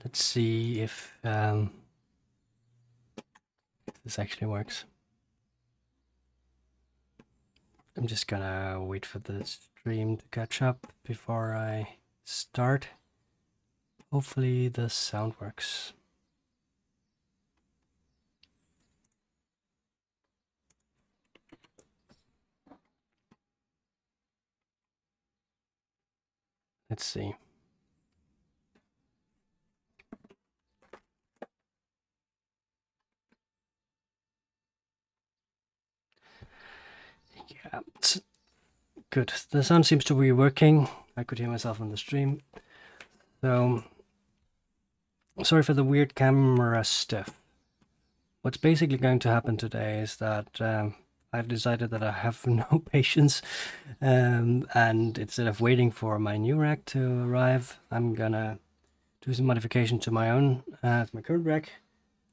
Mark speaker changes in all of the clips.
Speaker 1: Let's see if this actually works. I'm just gonna wait for the stream to catch up before I start. Hopefully the sound works. Let's see. Yeah, it's good. The sound seems to be working. I could hear myself on the stream. So, sorry for the weird camera stuff. What's basically going to happen today is that I've decided that I have no patience, and instead of waiting for my new rack to arrive, I'm gonna do some modification to my own, my current rack,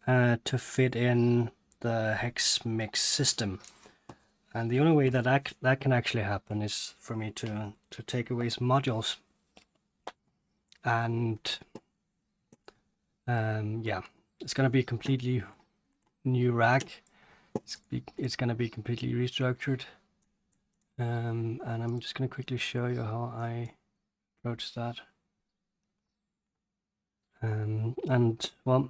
Speaker 1: to fit in the hex mix system. And the only way that that can actually happen is for me to take away some modules. And yeah, it's gonna be a completely new rack. It's gonna be completely restructured. And I'm just gonna quickly show you how I approach that. And well,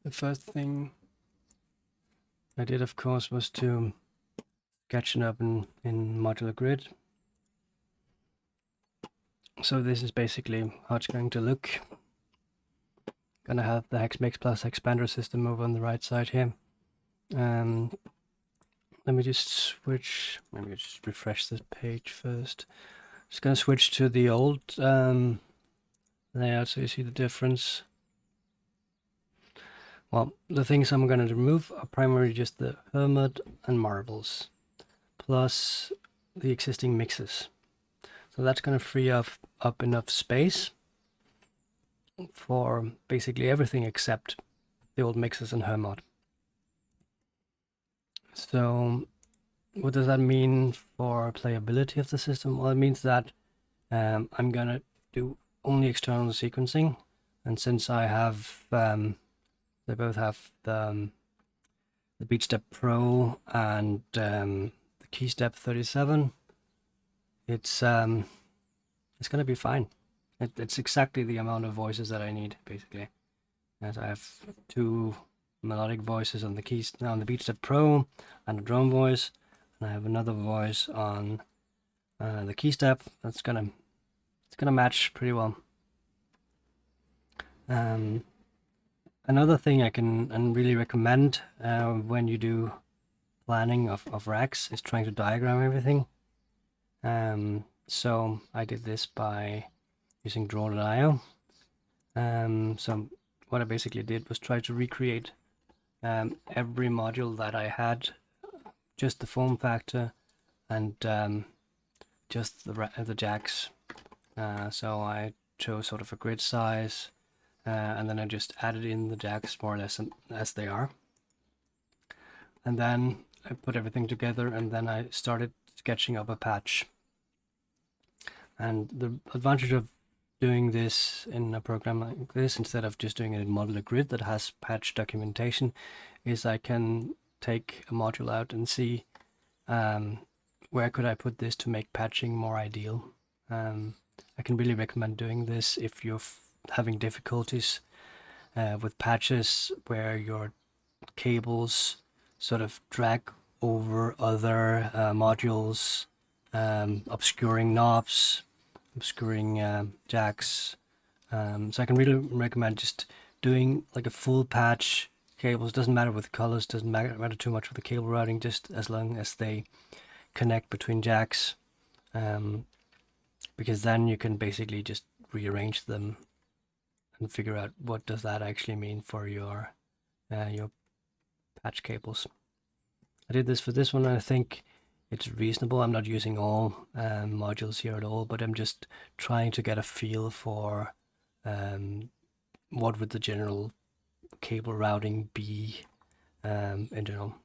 Speaker 1: the first thing I did, of course, was to sketch it up in modular grid. So this is basically how it's going to look. Gonna have the hex mix plus expander system over on the right side here. Let me just switch. Maybe just refresh this page first. Just gonna switch to the old layout so you see the difference. Well, the things I'm going to remove are primarily just the hermit and marbles, plus the existing mixes. So that's going to free up enough space for basically everything except the old mixes and hermit. So what does that mean for playability of the system? Well, it means that I'm going to do only external sequencing, and since I have they both have the BeatStep Pro and the KeyStep 37. It's going to be fine. It's exactly the amount of voices that I need, basically. As I have two melodic voices on the BeatStep Pro and a drum voice, and I have another voice on the KeyStep. It's gonna match pretty well. Another thing I can really recommend when you do planning of racks is trying to diagram everything. So I did this by using draw.io. So what I basically did was try to recreate every module that I had, just the form factor and just the jacks. So I chose sort of a grid size, and then I just added in the jacks more or less as they are. And then I put everything together, and then I started sketching up a patch. And the advantage of doing this in a program like this, instead of just doing it in modular grid that has patch documentation, is I can take a module out and see where could I put this to make patching more ideal. I can really recommend doing this if you're having difficulties with patches where your cables sort of drag over other modules, obscuring knobs, obscuring jacks. So I can really recommend just doing like a full patch. Cables, doesn't matter with colors, doesn't matter too much with the cable routing, just as long as they connect between jacks, because then you can basically just rearrange them and figure out what does that actually mean for your patch cables. I did this for this one, and I think it's reasonable. I'm not using all modules here at all, but I'm just trying to get a feel for what would the general cable routing be in general.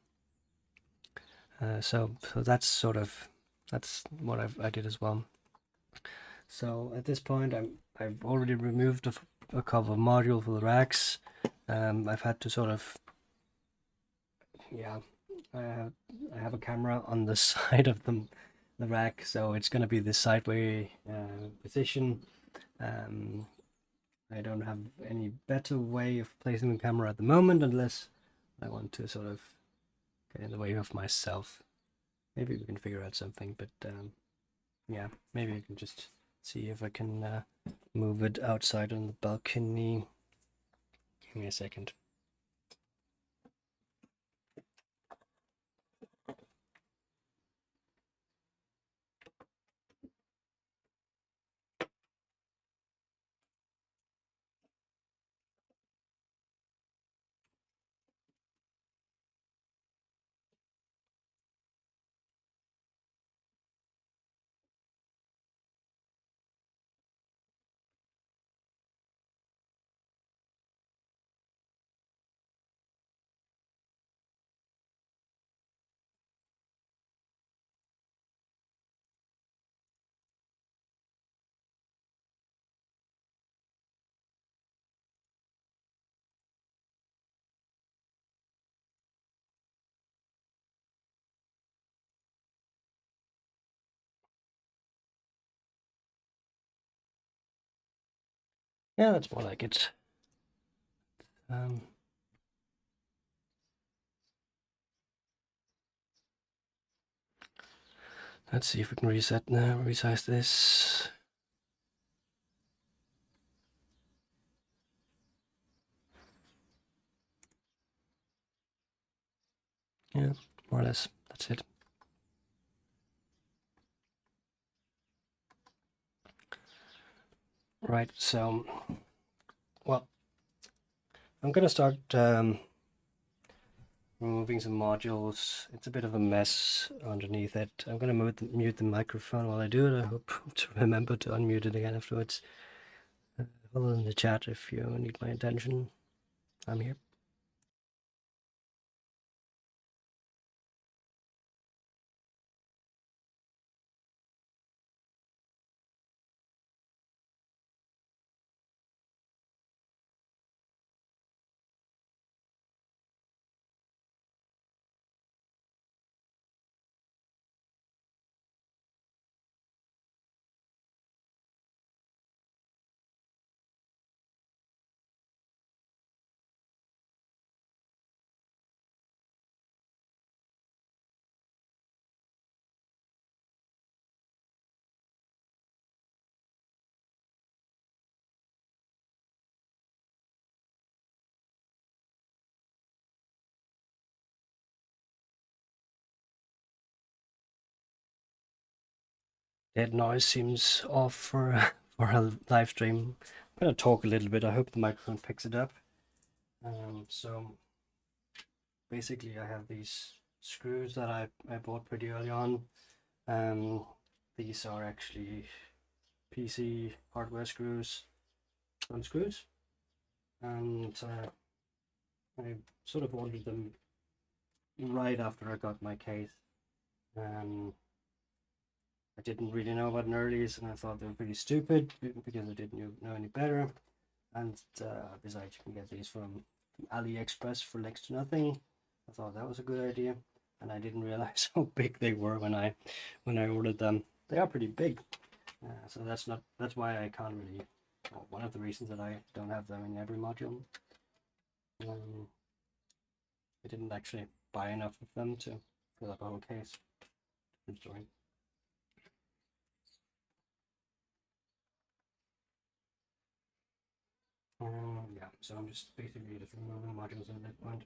Speaker 1: So that's what I did as well. So at this point, I've already removed a cover module for the racks. I've had to sort of, yeah, I have a camera on the side of the rack, so it's going to be this sideway position. I don't have any better way of placing the camera at the moment, unless I want to sort of get in the way of myself. Maybe we can figure out something, but yeah, maybe I can just see if I can move it outside on the balcony. Give me a second. Yeah, that's more like it. Let's see if we can reset now, resize this. Yeah, more or less, that's it. Right, so, well, I'm gonna start removing some modules. It's a bit of a mess underneath it. I'm gonna mute the microphone while I do it. I hope to remember to unmute it again afterwards. Follow in the chat if you need my attention. I'm here. Dead noise seems off for for a live stream. I'm gonna talk a little bit. I hope the microphone picks it up. So basically, I have these screws that I bought pretty early on. These are actually PC hardware screws, front screws, and I sort of ordered them right after I got my case. I didn't really know about nerdies, and I thought they were pretty stupid because I didn't know any better. And besides, you can get these from AliExpress for next to nothing. I thought that was a good idea, and I didn't realize how big they were when I ordered them. They are pretty big, so that's why I can't really. Well, one of the reasons that I don't have them in every module. I didn't actually buy enough of them to fill up a whole case. Good story. Yeah, so I'm just basically just removing modules at that point.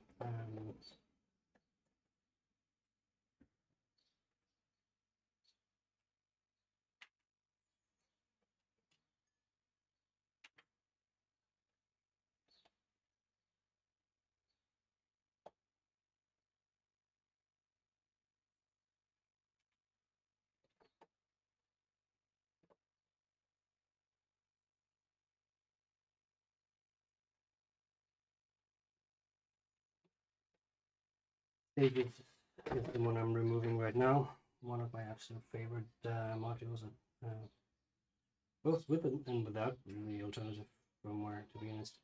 Speaker 1: Stages is the one I'm removing right now. One of my absolute favorite modules, both with and without the alternative firmware, to be honest.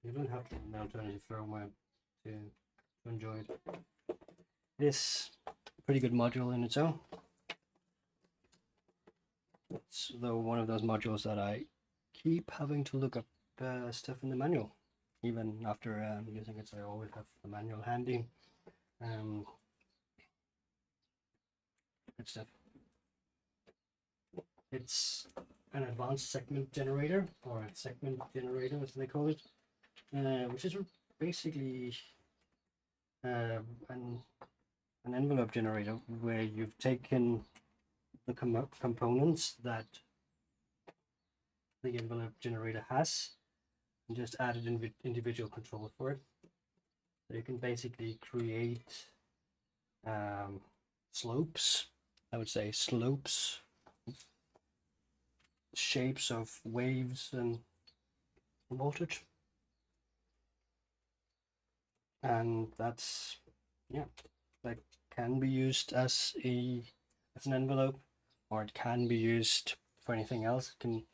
Speaker 1: You don't have to have an alternative firmware to enjoy it. It is a pretty good module in its own. It's though one of those modules that I keep having to look up stuff in the manual, even after using it. So I always have the manual handy. Good stuff. It's an advanced segment generator, or a segment generator as they call it, which is basically an envelope generator where you've taken the components that the envelope generator has and just added individual controls for it. So you can basically create slopes, I would say slopes, shapes of waves and voltage. And that's, yeah, that can be used as an envelope, or it can be used for anything else. It can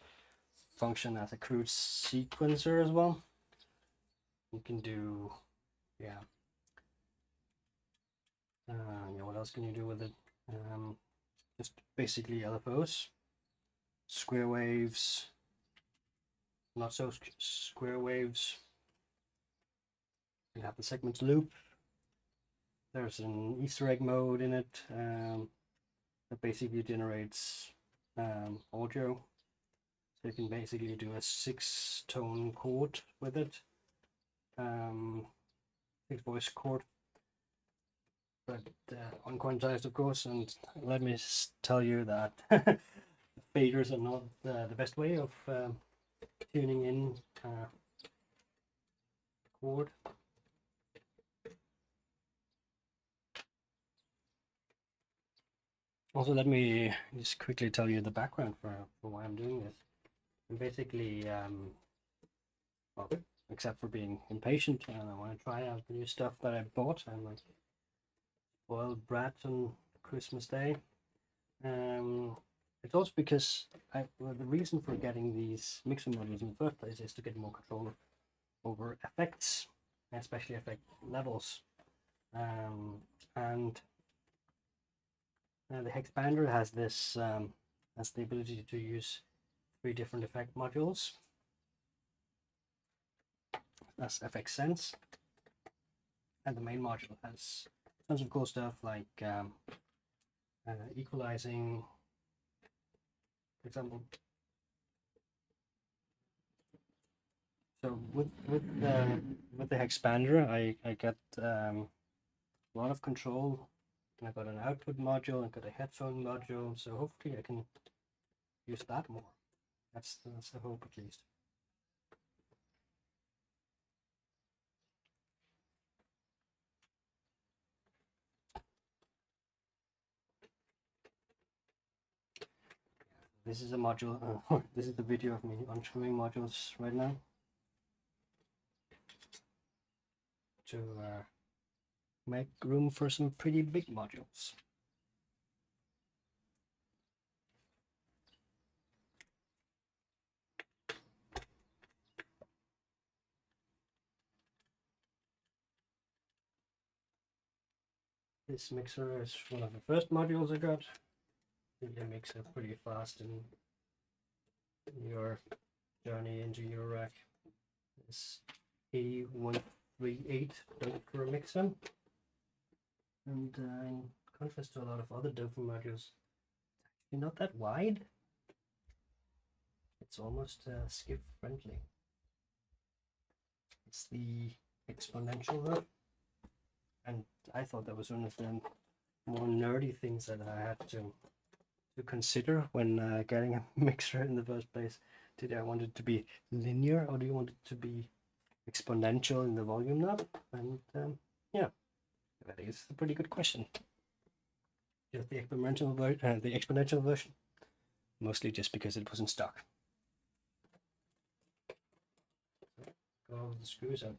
Speaker 1: function as a crude sequencer as well. You can do, yeah, what else can you do with it? Just basically LFOs, square waves, not so square waves. You have the segment loop. There's an Easter egg mode in it that basically generates audio. So you can basically do a 6-tone chord with it, 6-voice chord, but unquantized, of course. And let me tell you that faders are not the best way of tuning in chord. Also, let me just quickly tell you the background for why I'm doing this. I'm basically, well, except for being impatient and I want to try out the new stuff that I bought. I'm like spoiled brat on Christmas Day. It's also because the reason for getting these mixer modules in the first place is to get more control over effects, especially effect levels. And the Hexpander has this has the ability to use 3 different effect modules. That's FX Sense, and the main module has tons of cool stuff like equalizing, for example. So with the Hexpander, I got a lot of control. I got an output module, I got a headphone module, so hopefully I can use that more. That's the hope, at least. This is a module, this is the video of me unscrewing modules right now to make room for some pretty big modules. This mixer is one of the first modules I got. It makes it pretty fast in your journey into your rack. This A138 Dofer mixer, and in contrast to a lot of other Dofer modules, it's not that wide. It's almost skip friendly. It's the exponential though, and I thought that was one of the more nerdy things that I had to consider when getting a mixer in the first place. Did I want it to be linear, or do you want it to be exponential in the volume knob? And yeah, that is a pretty good question. Just the exponential version, mostly just because it was in stock. Got all the screws out,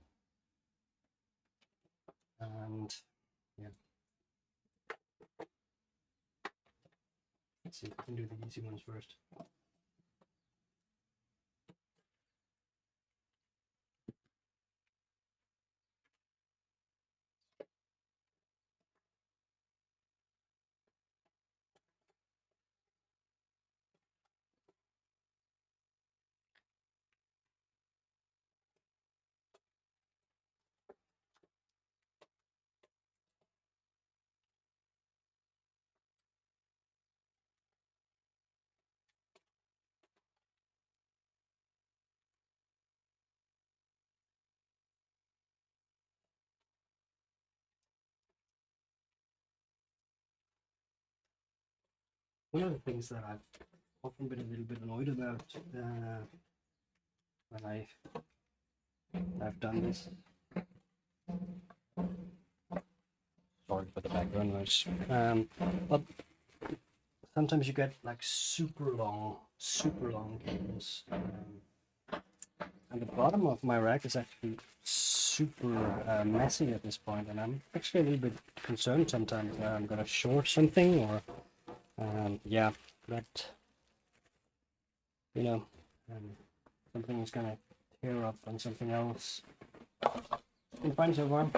Speaker 1: and yeah. Let's see if we can do the easy ones first. One of the things that I've often been a little bit annoyed about when I've done this. Sorry for the background noise. But sometimes you get like super long cables. And the bottom of my rack is actually super messy at this point, and I'm actually a little bit concerned sometimes that I'm gonna short something, or yeah, that you know, something is gonna tear up on something else. It's been fine so far.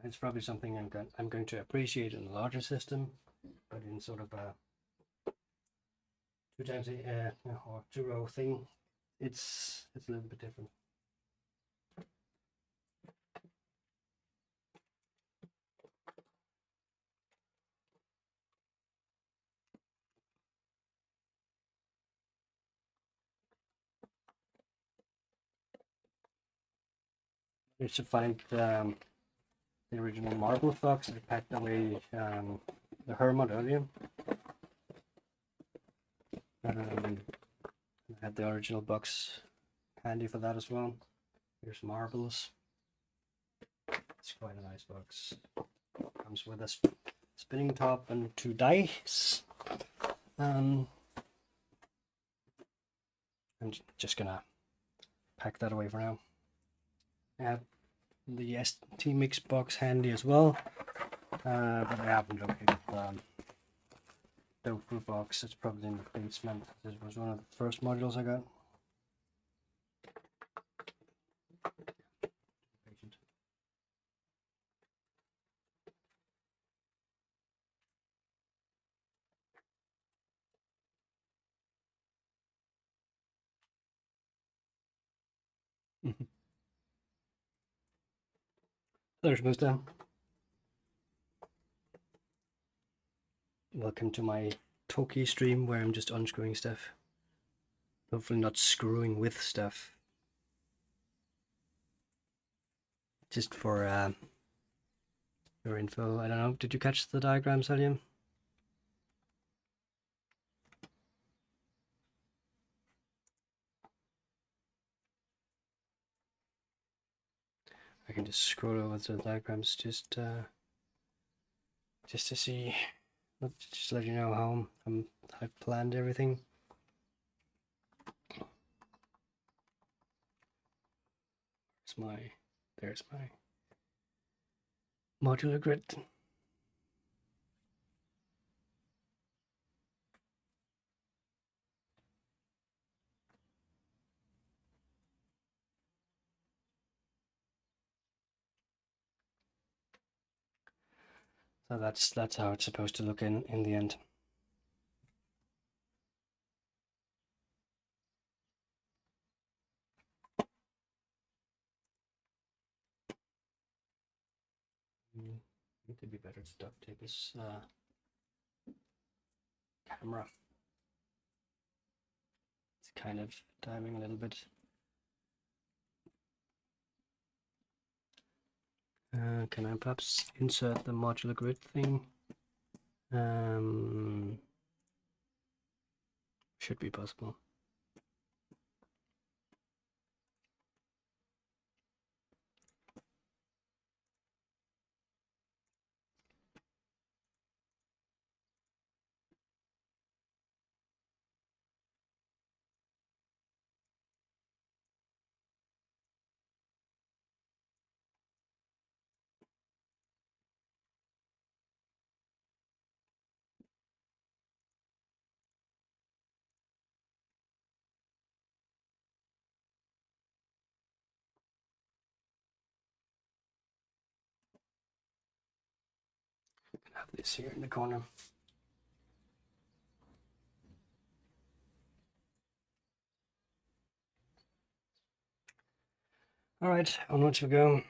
Speaker 1: It's probably something I'm going to appreciate in a larger system, but in sort of a two times or two row thing, it's a little bit different. You should find the original marble box. I packed away the Hermod earlier. I had the original box handy for that as well. Here's marbles. It's quite a nice box. Comes with a spinning top and 2 dice. I'm just gonna pack that away for now. I have the ST Mix box handy as well, but I haven't looked at the Tofu box. It's probably in the basement. This was one of the first modules I got. There's Musta. Welcome to my Toki stream where I'm just unscrewing stuff. Hopefully not screwing with stuff. Just for your info. I don't know, did you catch the diagram, Salim? I can just scroll over the diagrams just to see, just let you know how I've planned everything. There's my modular grid. So that's how it's supposed to look in the end. It would be better to duct tape this camera. It's kind of diving a little bit. Can I perhaps insert the modular grid thing? Should be possible. Have this here in the corner. All right, onwards we go.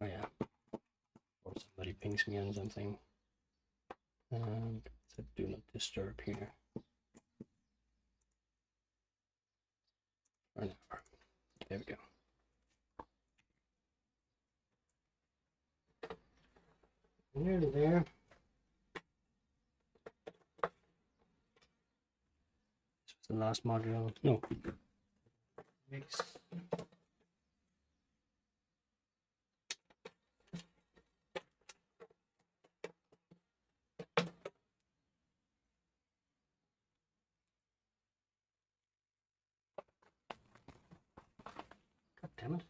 Speaker 1: Oh yeah, or somebody pings me on something. And so do not disturb here for an hour. There we go. Nearly there. This was the last module. No. Mix. God damn it.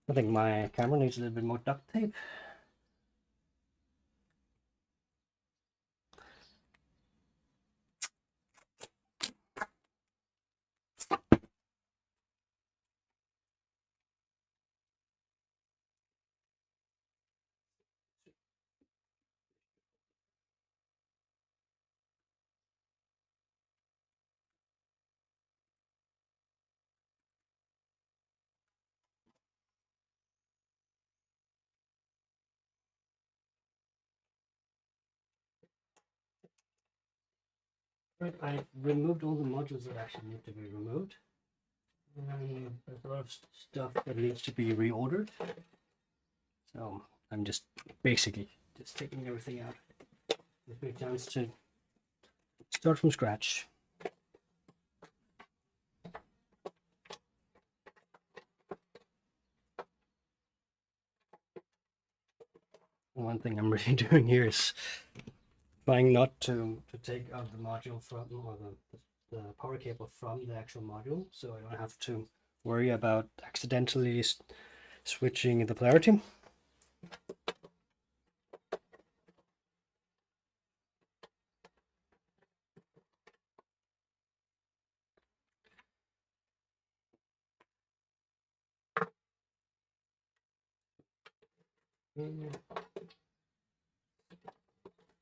Speaker 1: I think my camera needs a little bit more duct tape. Right, I've removed all the modules that actually need to be removed. And there's a lot of stuff that needs to be reordered. So I'm just basically just taking everything out. Gives me a chance to start from scratch. One thing I'm really doing here is trying not to take out the module from, or the power cable from the actual module, so I don't have to worry about accidentally switching the polarity.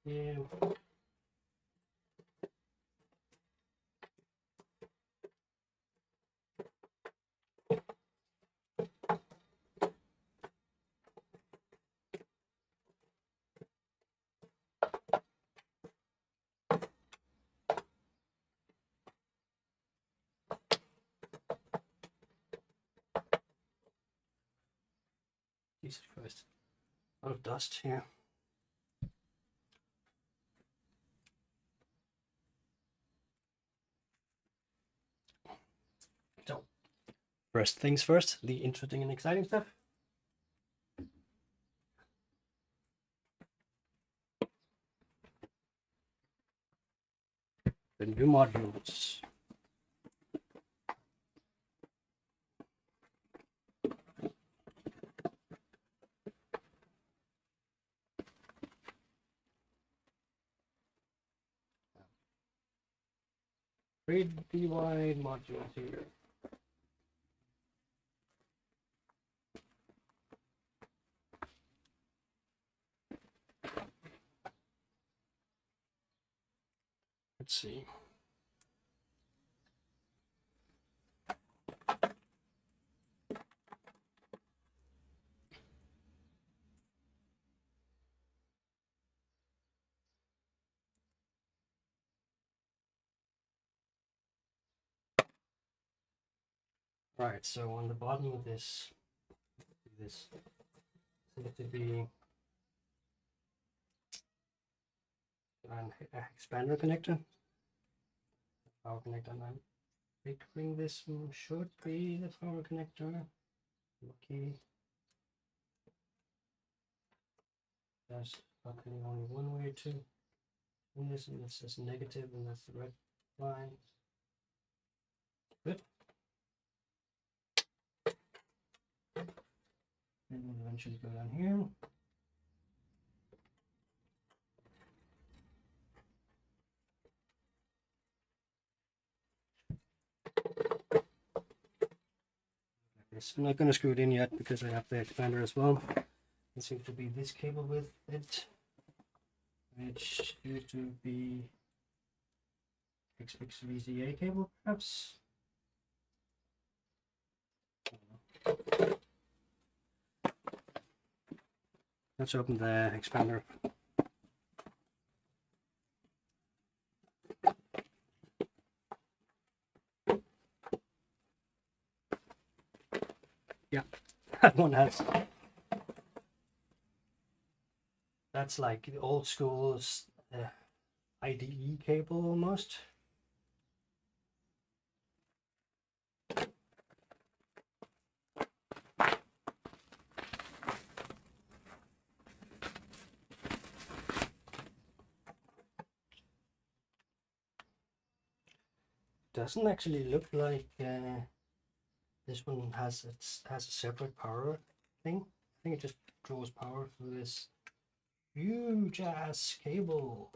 Speaker 1: Yeah. Jesus Christ. A lot of dust here. So, first things first, the interesting and exciting stuff. The new modules. Read the wide modules here. Let's see. Right, so on the bottom of this seems to be an expander connector, power connector. And I'm figuring this should be the power connector. Okay. There's fucking only one way to in this, and this is negative, and that's the red line. Good. And we'll eventually go down here. I'm not going to screw it in yet because I have the expander as well. It seems to be this cable with it, which used to be XX VZA cable, perhaps. Let's open the expander. Yeah, that one has. That's like the old school IDE cable almost. Doesn't actually look like this one has a separate power thing. I think it just draws power through this huge ass cable.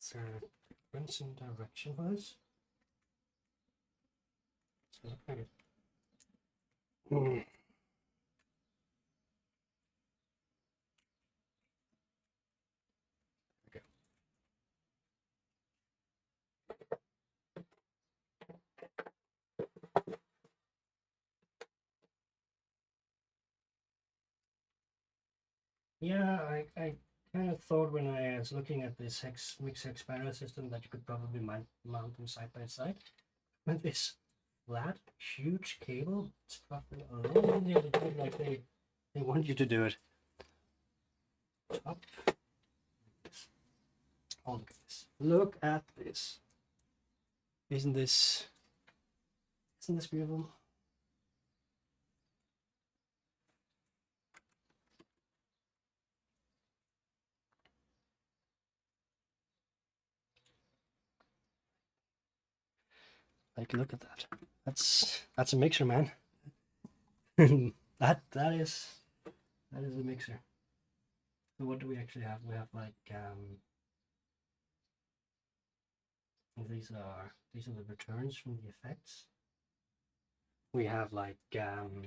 Speaker 1: Is there a difference in direction for this? Doesn't look like it. Okay. Yeah, I kind of thought when I was looking at this mix expander system that you could probably mount them side by side. With this flat, huge cable, it's probably a little easier to do it like they want you to do it. Up. Oh, look at this. Look at this. Isn't this beautiful? Like, look at that. That's a mixer, man. that is a mixer. So what do we actually have? We have like these are the returns from the effects. We have like PFL.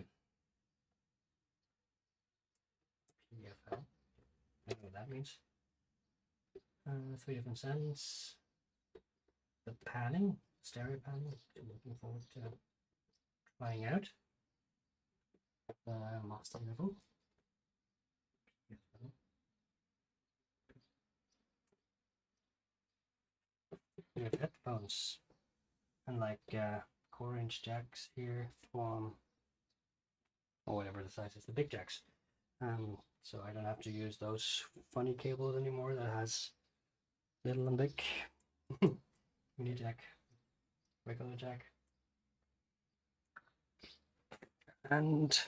Speaker 1: I don't know what that means. 3 different settings. The panning, stereo panning. I'm looking forward to trying out. Master level. We have headphones and like 4-inch jacks here from, or whatever the size is, the big jacks. So I don't have to use those funny cables anymore that has little and big. Mini jack, regular jack, and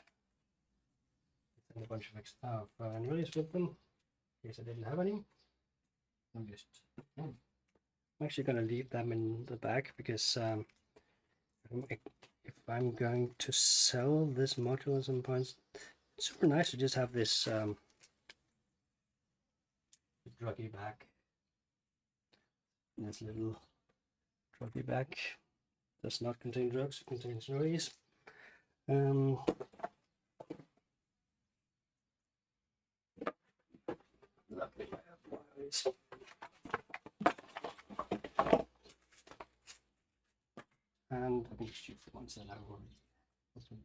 Speaker 1: a bunch of unreleased with them in case I didn't have any. I'm actually going to leave them in the back because if I'm going to sell this module at some point, it's super nice to just have this druggy back. This little druggy back does not contain drugs, it contains noise. Lovely. And I think it's just the ones that I already opened.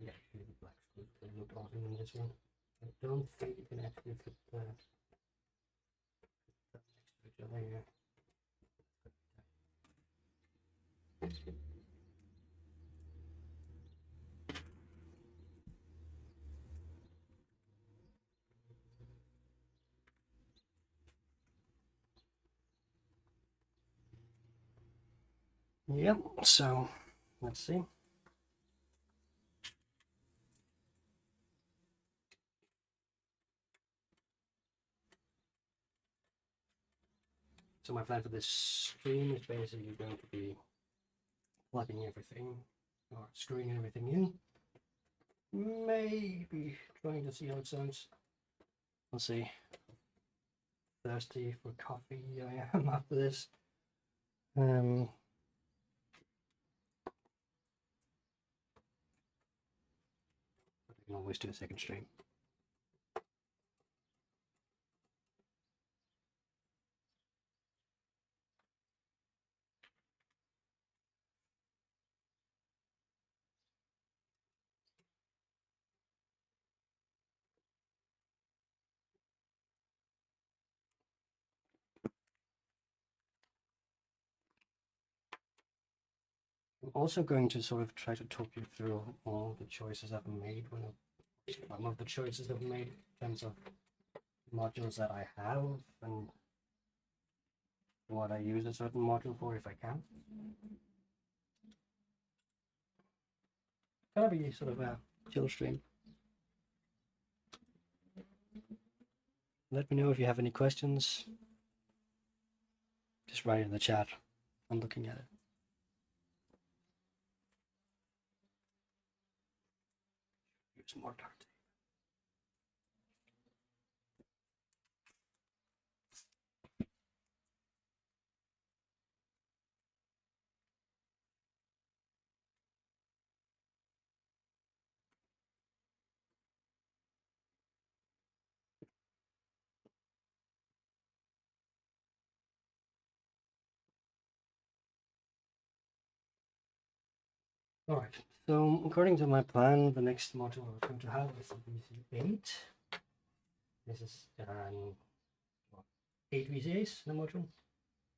Speaker 1: Yeah, actually the black screws, they look awesome in this one. I don't think you can actually fit that next to each other here. Yep, so let's see. So my plan for this stream is basically going to be plugging everything or screwing everything in. Maybe trying to see how it sounds. We'll see. Thirsty for coffee I am after this. Putting always do a second stream. I'm also going to sort of try to talk you through all the choices I've made some of the choices I've made in terms of modules that I have and what I use a certain module for if I can. Gonna be sort of a chill stream. Let me know if you have any questions. Just write in the chat. I'm looking at it. Use more dark tape. All right. So according to my plan, the next module we're going to have is VC8. This is 8 VCAs in the module.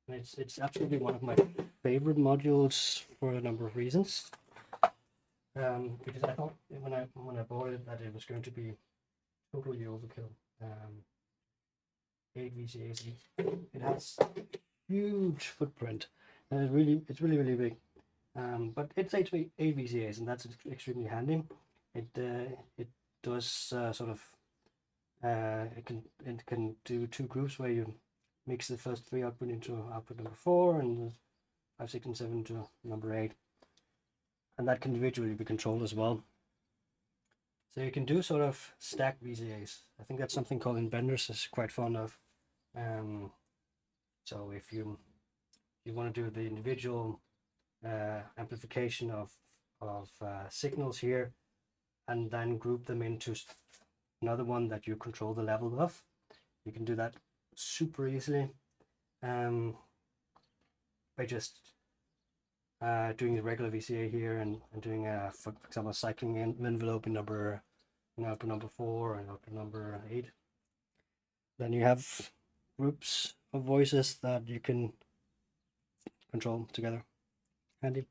Speaker 1: And it's absolutely one of my favorite modules for a number of reasons. Because I thought when I bought it that it was going to be totally overkill. 8 VCAs. It has huge footprint, and it's really big. But it's 8 VCAs, and that's extremely handy. It does sort of it can do two groups where you mix the first three output into output number 4 and 5, 6, and 7 to number 8, and that can individually be controlled as well. So you can do sort of stack VCAs. I think that's something Colin Benders is quite fond of. So if you want to do the individual amplification of signals here, and then group them into another one that you control the level of, you can do that super easily by just doing the regular VCA here and doing for example cycling in envelope in output number 4 and output number 8. Then you have groups of voices that you can control together. Handy.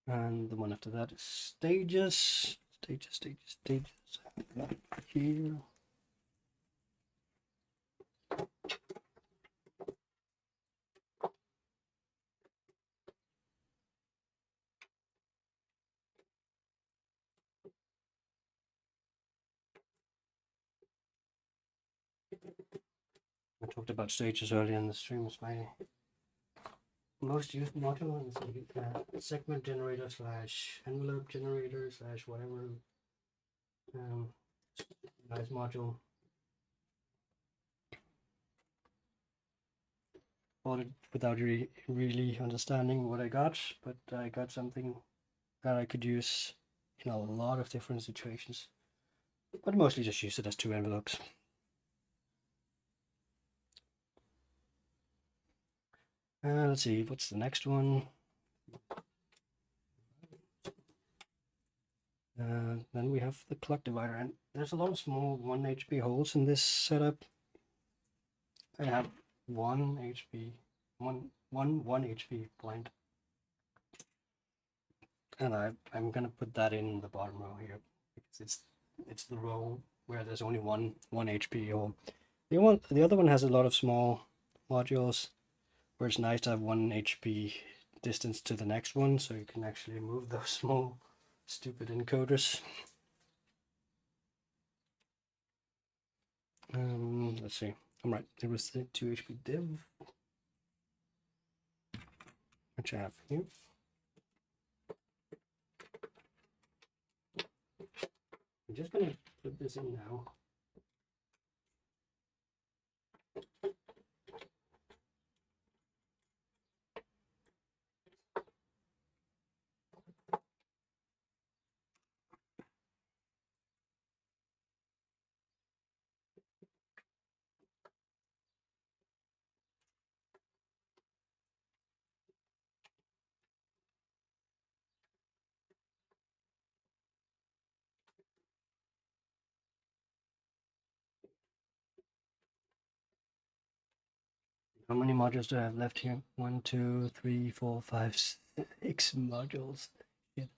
Speaker 1: And the one after that is stages. Here. I talked about stages earlier in the stream. It's my most used module. It's a segment generator / envelope generator / whatever. Nice module. Bought it without really understanding what I got, but I got something that I could use in a lot of different situations. But mostly just use it as 2 envelopes. Let's see, what's the next one? Then we have the clock divider, and there's a lot of small 1 HP holes in this setup. I have 1 HP blind, and I'm gonna put that in the bottom row here because it's the row where there's only one HP hole. The other one has a lot of small modules where it's nice to have 1 HP distance to the next one, so you can actually move those small stupid encoders. Let's see. I'm right. It was the 2 HP div, which I have here. I'm just gonna put this in now. How many modules do I have left here? 1, 2, 3, 4, 5, 6 modules. Shit.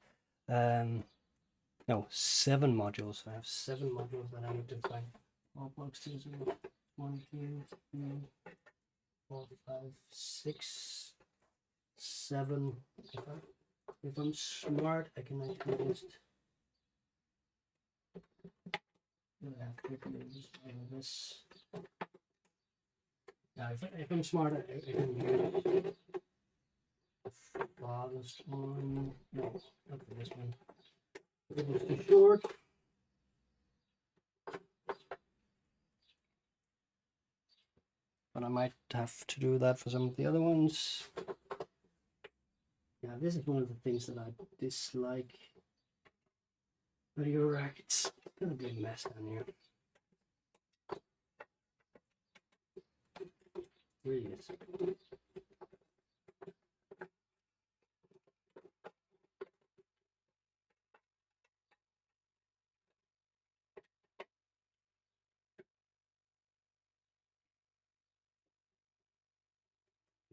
Speaker 1: No, 7 modules. I have 7 modules that I need to find. All blocks to 1, 2, 3, 4, 5, 6, 7. If I'm smart, I can actually just this. Yeah, if I'm smart, I can use the farthest one. No, not this one. It was too short. But I might have to do that for some of the other ones. Yeah, this is one of the things that I dislike. But you're right, it's gonna be a mess down here. Really is.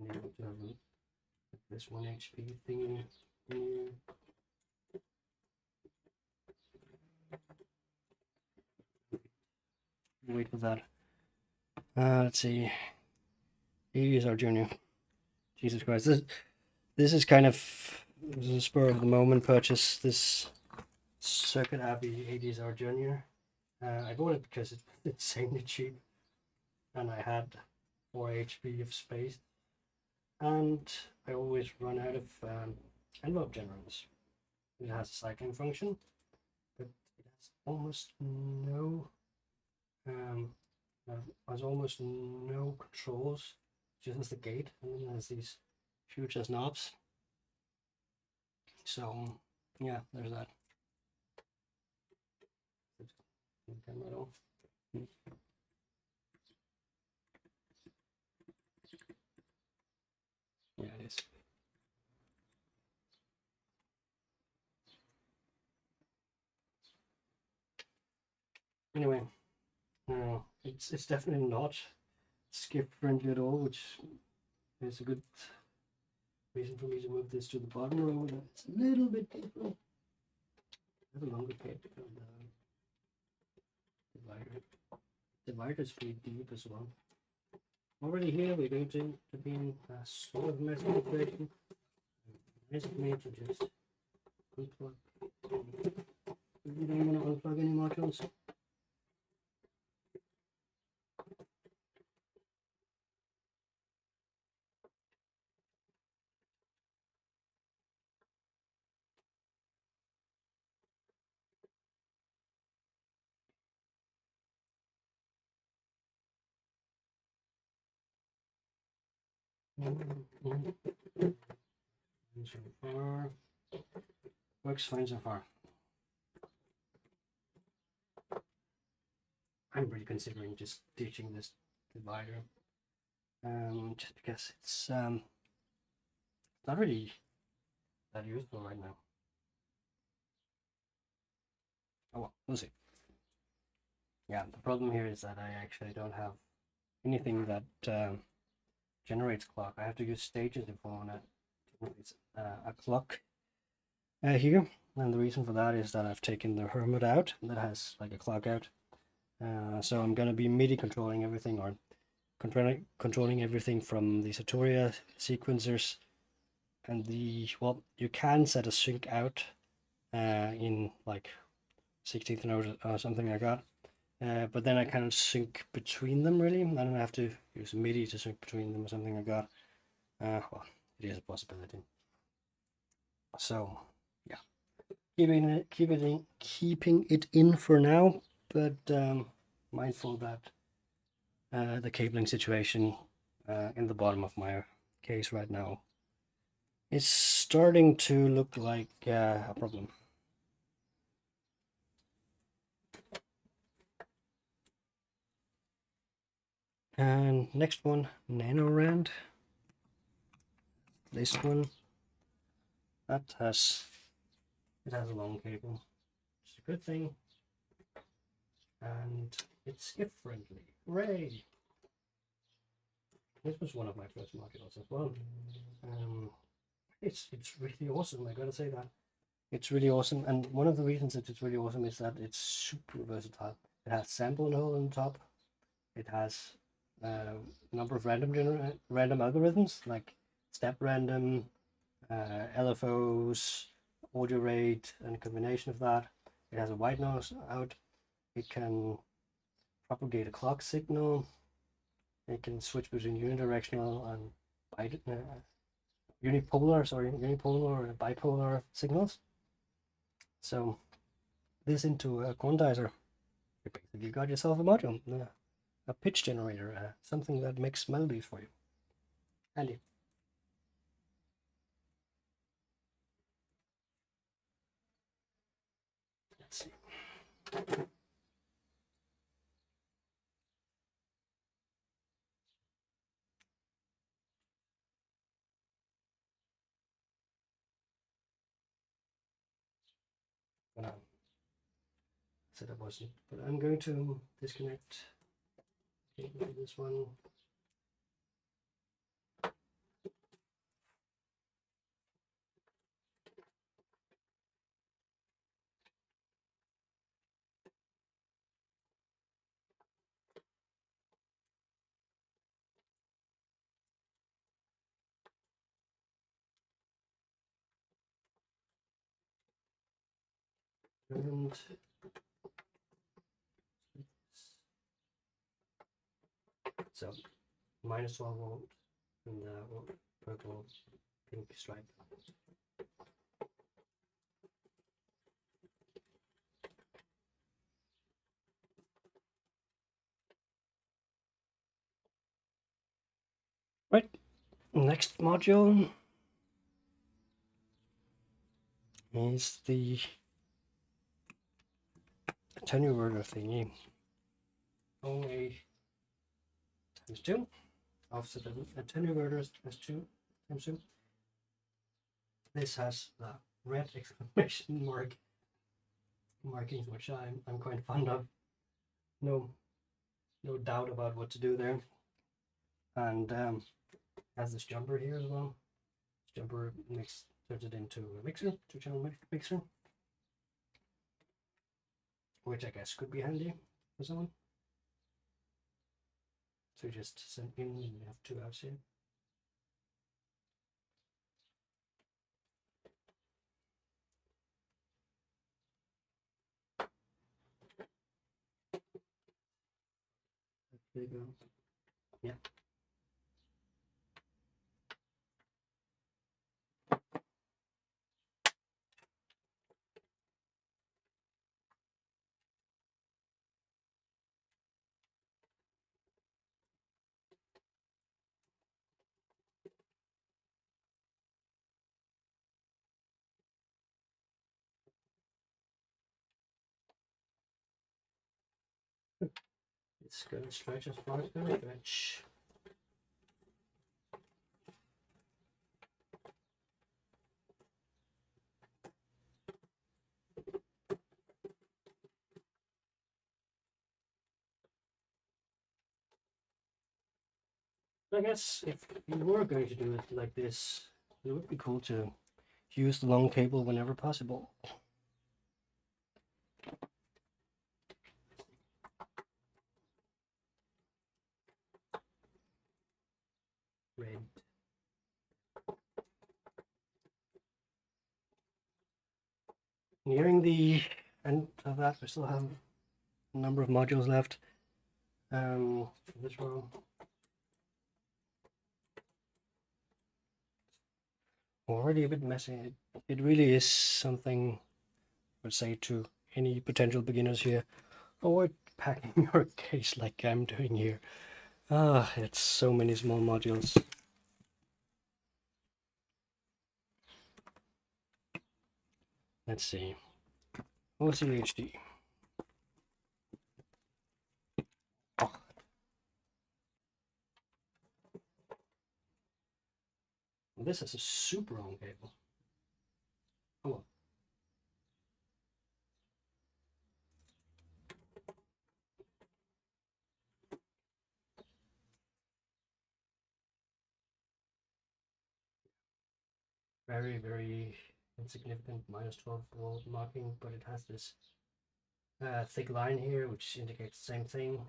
Speaker 1: Able to have this 1 HP thing here. Wait for that. Let's see. 80s our junior. Jesus Christ. This is kind of a spur of the moment purchase. This Circuit Abbey 80s our junior. I bought it because it's insanely cheap. And I had 4 HP of space. And I always run out of envelope generators. It has a cycling function, but it has almost no controls. Just has the gate, and then there's these huge as knobs. So yeah, there's that. Yeah, it is. Anyway, it's definitely not skip friendly at all, which is a good reason for me to move this to the bottom row. It's a little bit deeper. I have a longer cape and divider. Divider is pretty deep as well. Already here we're going to be in a sort of mess operation. Nice of me to just unplug. You don't want to unplug any modules. So far, works fine so far. I'm really considering just ditching this divider, just because it's not really that useful right now. Oh well, we'll see. Yeah, the problem here is that I actually don't have anything that generates clock. I have to use stages if I want to generate a clock here. And the reason for that is that I've taken the Hermit out, that has like a clock out. So I'm going to be MIDI controlling everything, or controlling everything from the Satoria sequencers. And well, you can set a sync out in like 16th note or something like that. But then I can't sync between them really. I don't have to use MIDI to sync between them or something like that. Well, it is a possibility. So, yeah. keeping it in for now, but mindful that the cabling situation in the bottom of my case right now is starting to look like a problem. And next one, Nanorand. This one, it has a long cable. It's a good thing, and it's skip friendly. Hooray! This was one of my first modules as well. It's really awesome. I gotta say that it's really awesome, and one of the reasons that it's really awesome is that it's super versatile. It has sample and hold on the top. It has a number of random algorithms like step random, LFOs, audio rate, and a combination of that. It has a white noise out. It can propagate a clock signal. It can switch between unidirectional and unipolar or bipolar signals. So this into a quantizer, you basically got yourself a module, a pitch generator, something that makes melodies for you. Handy. Let's see. Said I wasn't, but I'm going to disconnect this one. And so minus 12 volt and the purple pink stripe. Right, next module is the attenuator thingy. Only times 2. Offset attenuators times 2 times 2. This has the red exclamation markings, which I'm quite fond of. No doubt about what to do there. And has this jumper here as well. This jumper turns it into a mixer, 2-channel mixer, which I guess could be handy for someone. So you just send in and you have 2 outs here. There you go. Yeah. It's going to stretch as far as it's going to stretch. I guess if you were going to do it like this, it would be cool to use the long cable whenever possible. Red. Nearing the end of that, we still have a number of modules left. This row. Already a bit messy. It really is something would say to any potential beginners here, avoid packing your case like I'm doing here. Ah, it's so many small modules. Let's see. OCHD. Oh, this is a super long cable. Oh well. Very, very insignificant minus 12 volt marking, but it has this thick line here, which indicates the same thing.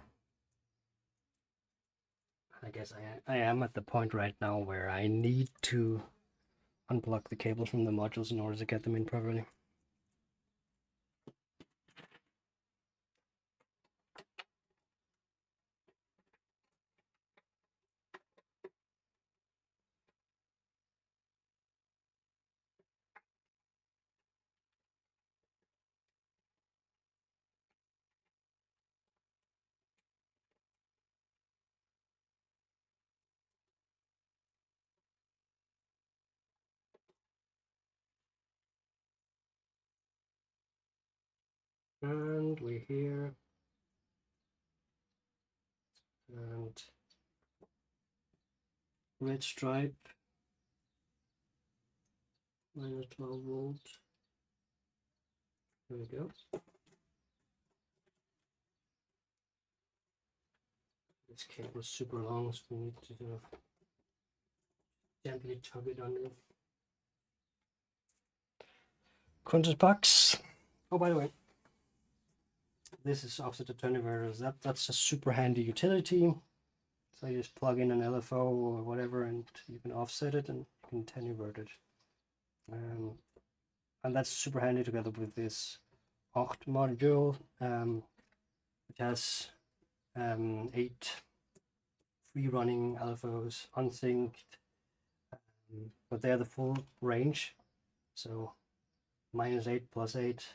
Speaker 1: I guess I am at the point right now where I need to unplug the cables from the modules in order to get them in properly. And we're here. And red stripe, minus 12 volt. There we go. This cable is super long, so we need to sort of gently tug it under. Quantus box. Oh, by the way, this is offset attenuators. That's a super handy utility. So you just plug in an LFO or whatever, and you can offset it and you can attenuate it. And that's super handy together with this Ocht module, which has 8 free running LFOs, unsynced, but they're the full range. So -8 +8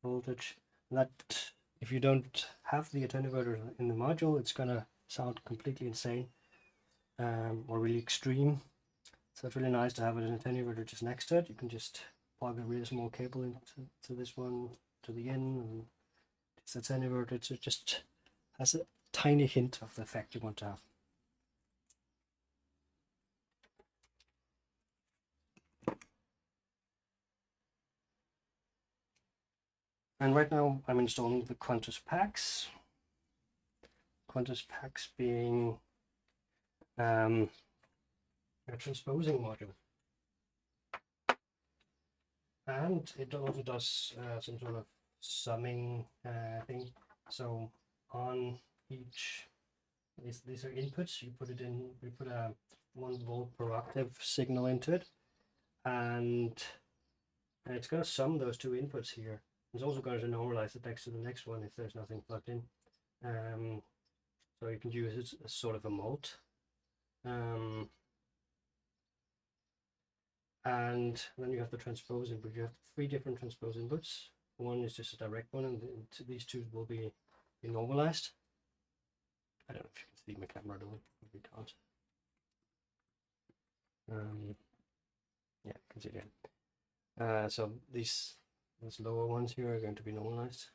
Speaker 1: voltage. That if you don't have the attenuator in the module, it's gonna sound completely insane or really extreme. So it's really nice to have an attenuator just next to it. You can just plug a really small cable into this one to the in, and it's attenuated, so it just has a tiny hint of the effect you want to have. And right now I'm installing the Quantus packs. Quantus packs being a transposing module. And it also does some sort of summing thing. So on each, these are inputs. You put it in. We put a 1 volt per octave signal into it, and it's going to sum those two inputs here. It's also going to normalize it next to the next one if there's nothing plugged in. So you can use it as sort of a mult. And then you have the transpose input. You have 3 different transpose inputs. One is just a direct one, and these two will be normalized. I don't know if you can see my camera doing. We can't. Yeah, you can see it. So these lower ones here are going to be normalized.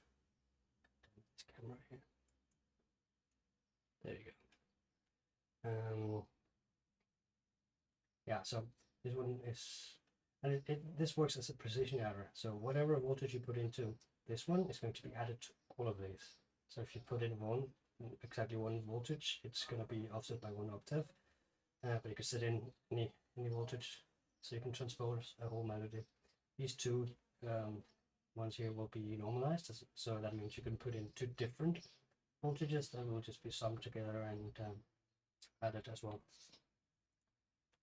Speaker 1: This camera here. There you go. Yeah, so this one is, and this works as a precision adder. So whatever voltage you put into this one is going to be added to all of these. So if you put in exactly one voltage, it's going to be offset by 1 octave. But you can set in any voltage, so you can transpose a whole melody. These two ones here will be normalized, so that means you can put in 2 different voltages that will just be summed together and added as well.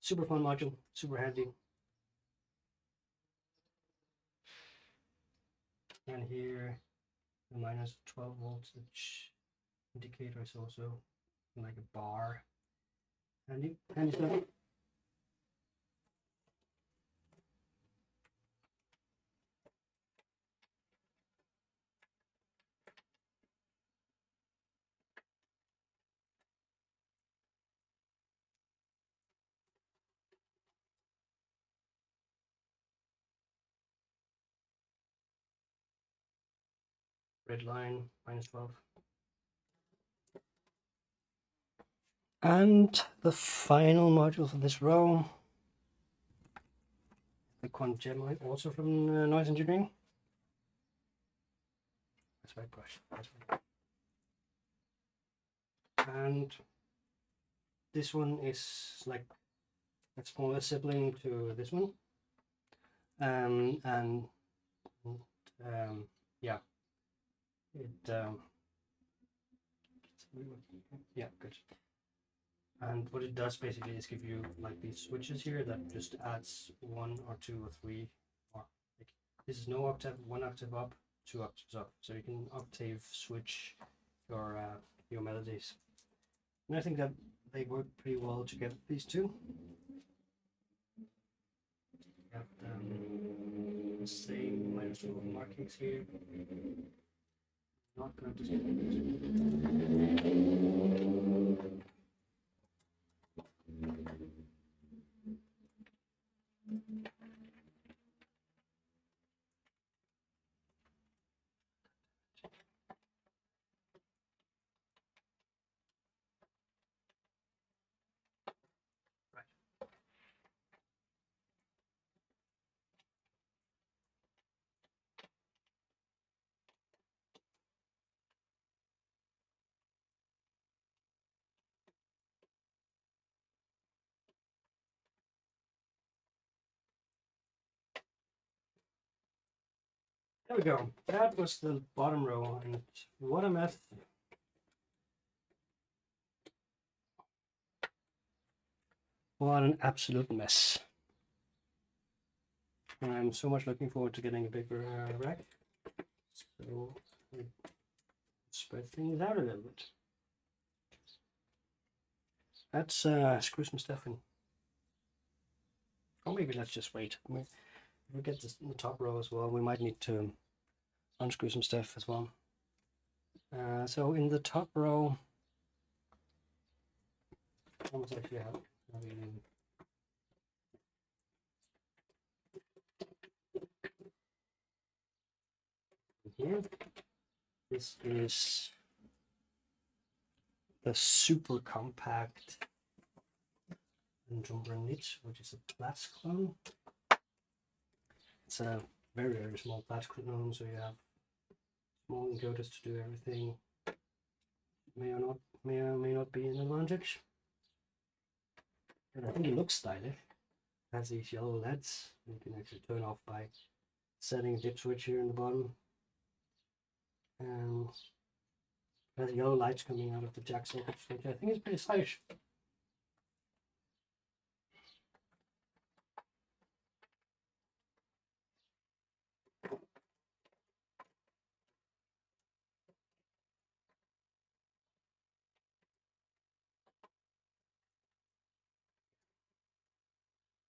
Speaker 1: Super fun module, super handy. And here the minus 12 voltage indicator is also like a bar. Handy stuff. red line, -12. And the final module for this row, the Quant Gem, also from Noise Engineering. That's my brush. That's right. And this one is like a smaller sibling to this one. Yeah, yeah, good. And what it does basically is give you like these switches here that just adds 1 or 2 or 3, or like, this is no octave, 1 octave up, 2 octaves up, so you can octave switch your melodies. And I think that they work pretty well together, these two. You have the same -12 markings here. Not going to There we go. That was the bottom row, and what a mess. What an absolute mess. And I'm so much looking forward to getting a bigger rack. So spread things out a little bit. Let's screw some stuff in. Or maybe let's just wait. If we get this in the top row as well, we might need to unscrew some stuff as well. So in the top row, almost actually have here. This is the super compact Drummer Knit, which is a Platts clone. It's a very, very small Platts clone, so you have small encoders to do everything. May or may not be an advantage. And I think it looks stylish. It has these yellow LEDs you can actually turn off by setting a dip switch here in the bottom. And it has yellow lights coming out of the jack sockets, which I think is pretty stylish.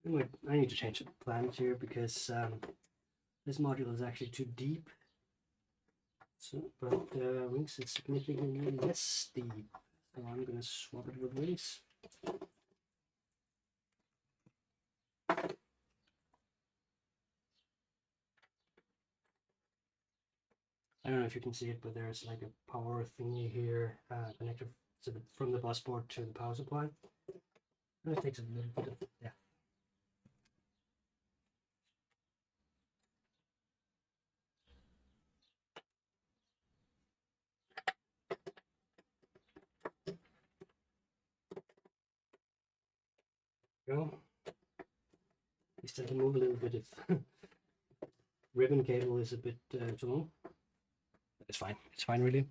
Speaker 1: Anyway, I need to change the plans here because this module is actually too deep. So, but wings is significantly less deep. So I'm going to swap it with wings. I don't know if you can see it, but there's like a power thingy here connected to from the bus board to the power supply. And it takes a little bit of depth. Go. You still can move a little bit if ribbon cable is a bit too long. But it's fine. It's fine, really.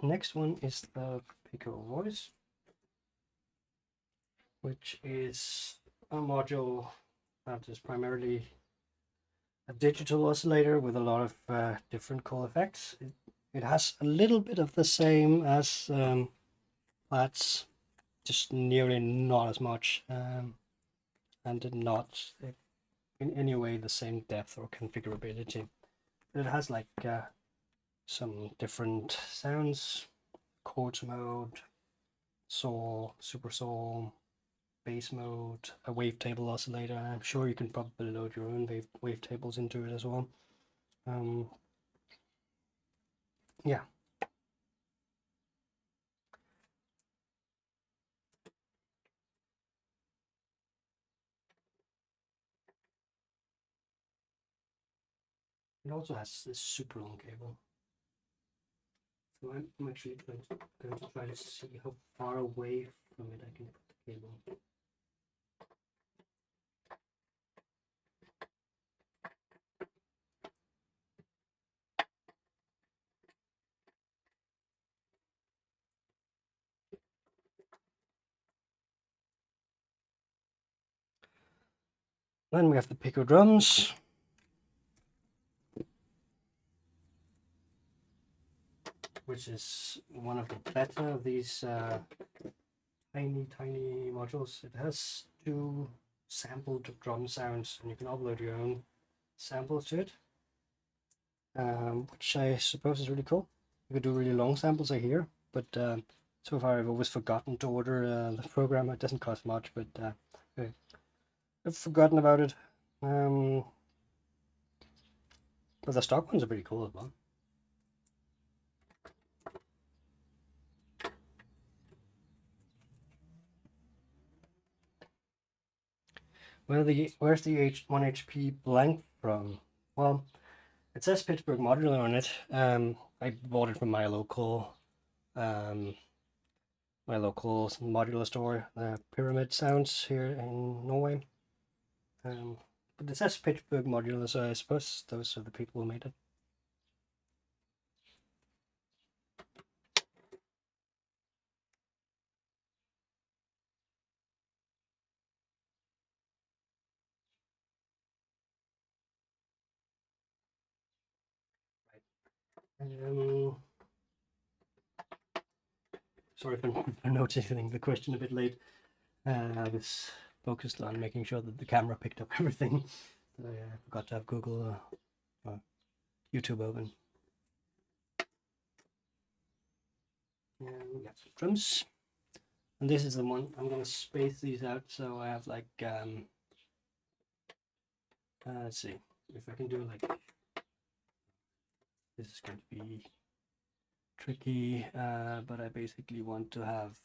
Speaker 1: Next one is the Pico Voice, which is a module that is primarily a digital oscillator with a lot of different cool effects. It has a little bit of the same as Platts, just nearly not as much, and not in any way the same depth or configurability. But it has like some different sounds, chords mode, saw, super saw, bass mode, a wavetable oscillator. I'm sure you can probably load your own wavetables into it as well. Yeah. It also has this super long cable. So I'm actually going to try to see how far away from it I can put the cable. Then we have the pico drums, which is one of the better of these tiny modules. It has 2 sampled drum sounds, and you can upload your own samples to it, which I suppose is really cool. You could do really long samples, I hear, but so far I've always forgotten to order the program. It doesn't cost much, but I've forgotten about it. But the stock ones are pretty cool as well. Where's the 1 HP blank from? Well, it says Pittsburgh Modular on it. I bought it from my local modular store, Pyramid Sounds here in Norway. But it says Pittsburgh Modular, so I suppose those are the people who made it. Um, Sorry for noticing the question a bit late. I was focused on making sure that the camera picked up everything. I forgot to have Google YouTube open. We got drums, and this is the one I'm gonna space these out so I have like let's see if I can do like this is going to be tricky, but I basically want to have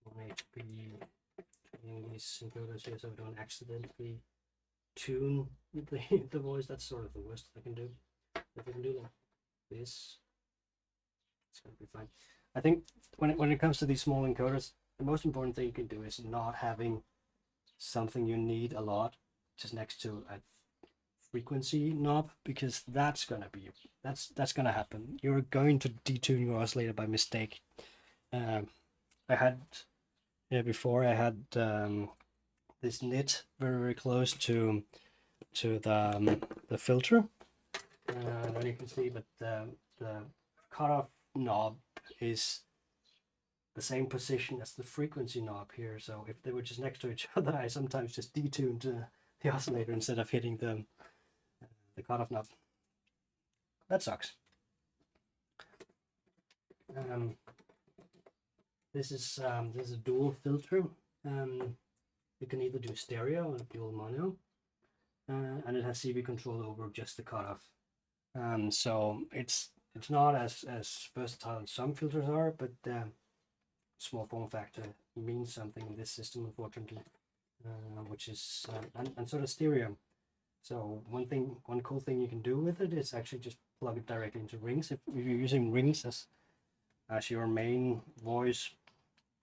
Speaker 1: 1 HP in these encoders here so I don't accidentally tune the voice. That's sort of the worst I can do. If I can do like this, it's gonna be fine. I think when it comes to these small encoders, the most important thing you can do is not having something you need a lot just next to a frequency knob, because that's gonna happen. You're going to detune your oscillator by mistake. I had before I had this nit very close to the filter. Then you can see that the cutoff knob is the same position as the frequency knob here. So if they were just next to each other, I sometimes just detuned the oscillator instead of hitting the cutoff knob. That sucks. This is a dual filter. You can either do stereo or dual mono, and it has CV control over just the cutoff. So it's not as versatile as some filters are, but small form factor means something in this system, unfortunately, which is and sort of stereo. So one cool thing you can do with it is actually just plug it directly into rings. If you're using rings as your main voice,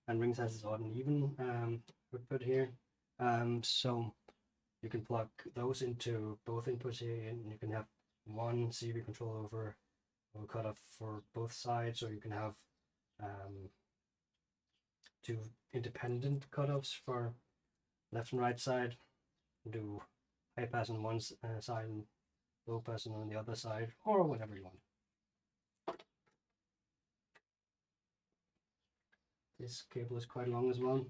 Speaker 1: and rings has its odd and even output here, so you can plug those into both inputs here, and you can have one CV control over cutoff for both sides, or you can have 2 independent cutoffs for left and right side. Do high pass on one side and low pass on the other side, or whatever you want. This cable is quite long as well.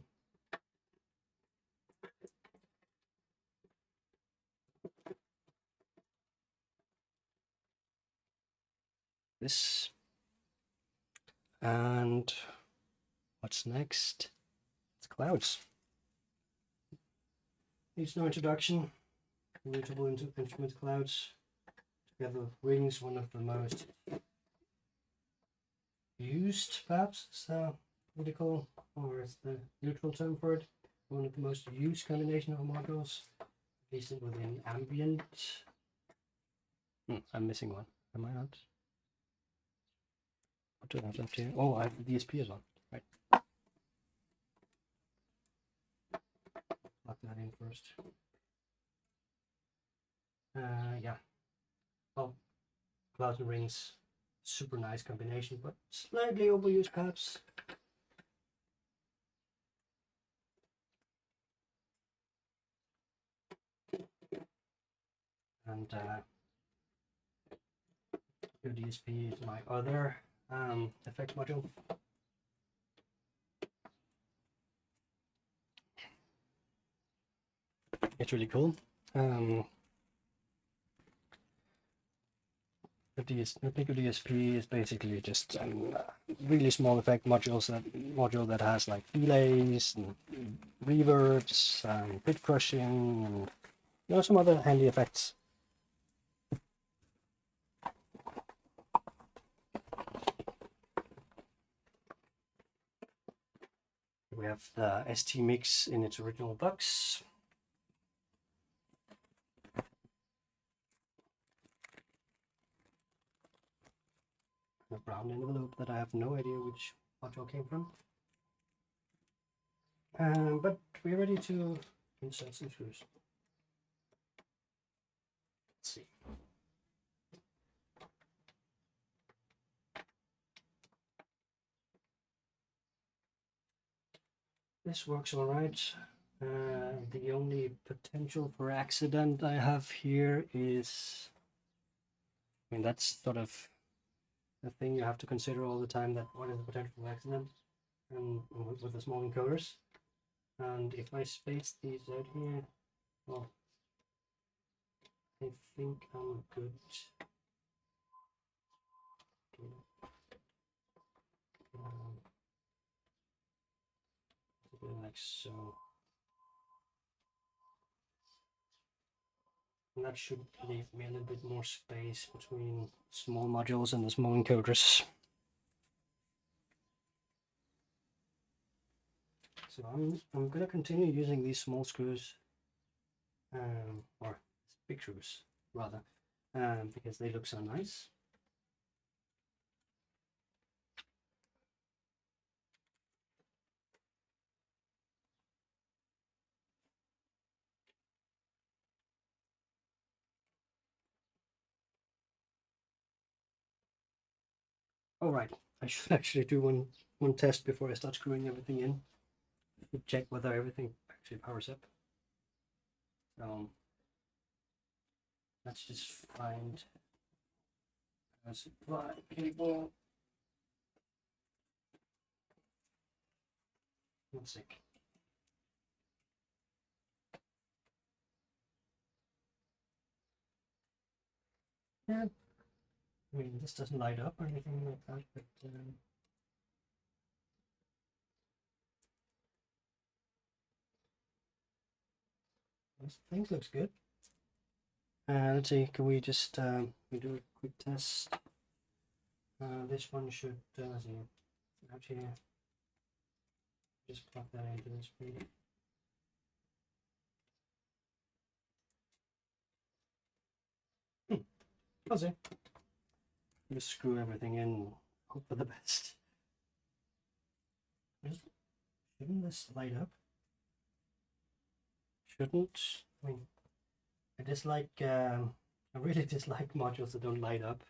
Speaker 1: This, and what's next? It's clouds. Needs no introduction. Mutable instrument clouds. Yeah, the rings, one of the most used, perhaps, is what do you call, or is the neutral term for it? One of the most used combination of modules, at least within ambient. I'm missing one. Am I not? What do I have left here? Oh, I have the DSP as well. Right. Plug that in first. Yeah. Well, clouds and rings, super nice combination, but slightly overused perhaps. And your DSP is my other effect module. It's really cool. The Pico DSP is basically just a really small effect module that has like delays and reverbs and bit crushing and some other handy effects. We have the ST Mix in its original box. A brown envelope that I have no idea which module came from. But we're ready to insert some screws. Let's see. This works all right. The only potential for accident I have here is, I mean, that's sort of the thing you have to consider all the time, that what is the potential for accident and with the small encoders. And if I space these out here, well, I think I'm good. Like so. And that should leave me a little bit more space between small modules and the small encoders. So I'm gonna continue using these small screws, or big screws rather, because they look so nice. All right, I should actually do one test before I start screwing everything in to check whether everything actually powers up. Let's just find a supply cable. One sec. Yeah, I mean, this doesn't light up or anything like that, but things looks good. Let's see, can we just we do a quick test? This one should let's see, out here. Just plug that into this screen. I'll see. Just screw everything in and hope for the best. Shouldn't this light up? Shouldn't. I mean, I dislike. I really dislike modules that don't light up.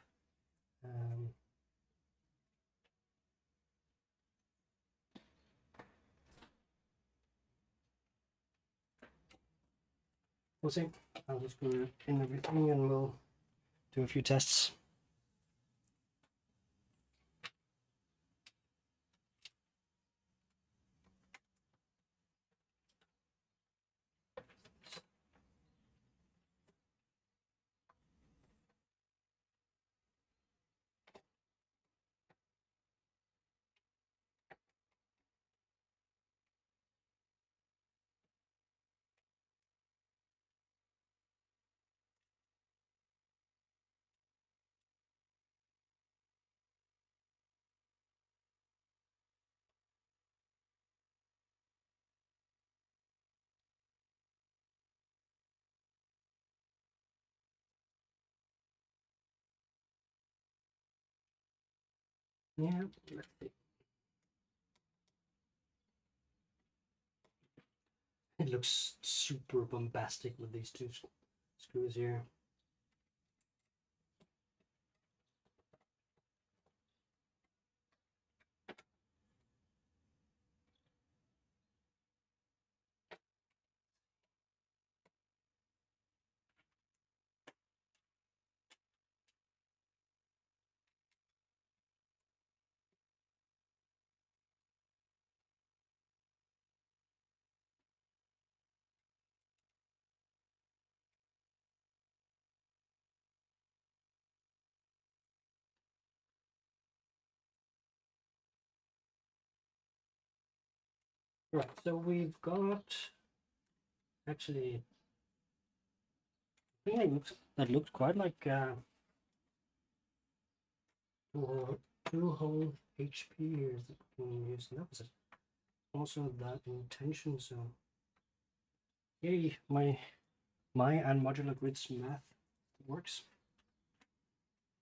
Speaker 1: We'll see. I'll just screw in everything and we'll do a few tests. Yeah, let's see. It looks super bombastic with these two screws here. Right, so we've got actually I think that looks quite like two-hole HP here that we can use. And that was also that intention. So yay, my and modular grids math works.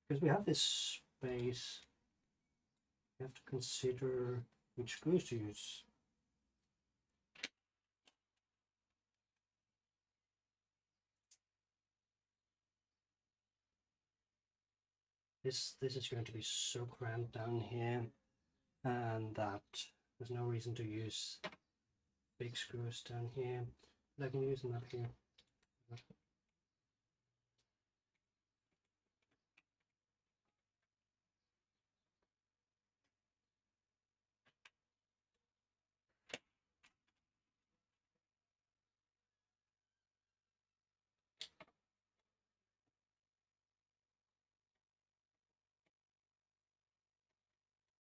Speaker 1: Because we have this space, we have to consider which screws to use. This is going to be so cramped down here, and that there's no reason to use big screws down here. But I can use them up here.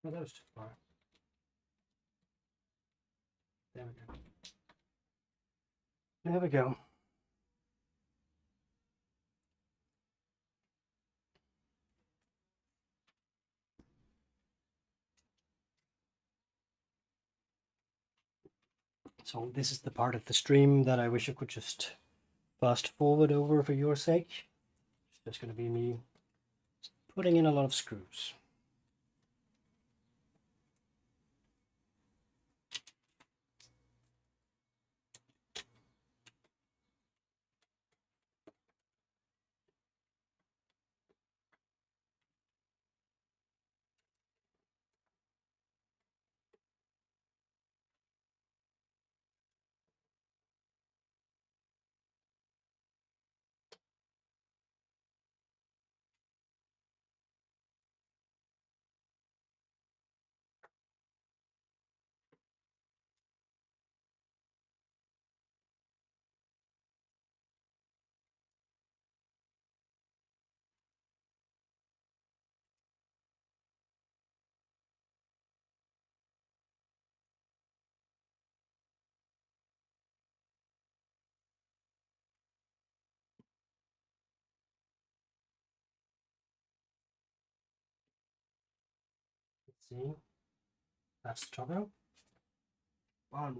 Speaker 1: Oh, that was too far. There we go. There we go. So this is the part of the stream that I wish I could just fast forward over for your sake. It's just going to be me putting in a lot of screws. Let's see. That's toggle. One.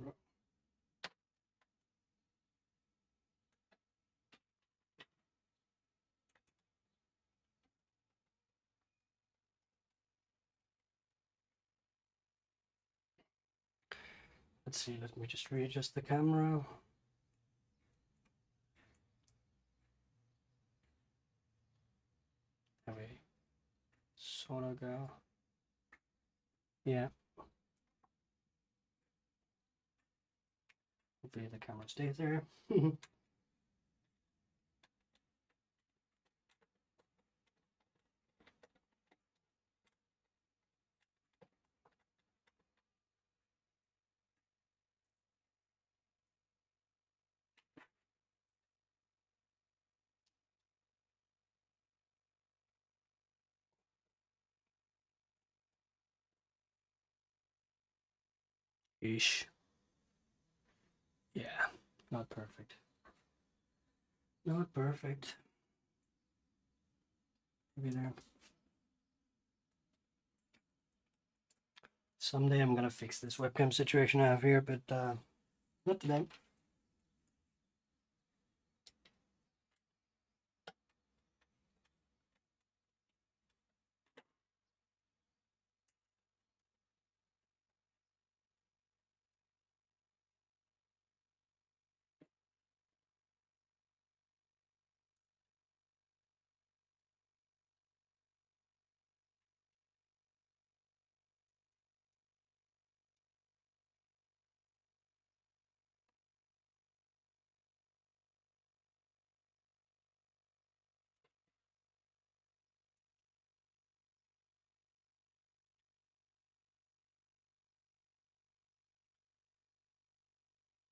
Speaker 1: Let's see, let me just readjust the camera. There we sort of go. Yeah. Hopefully the camera stays there. Ish. Yeah, not perfect. Not perfect. Maybe there. Someday I'm gonna fix this webcam situation I have here, but not today.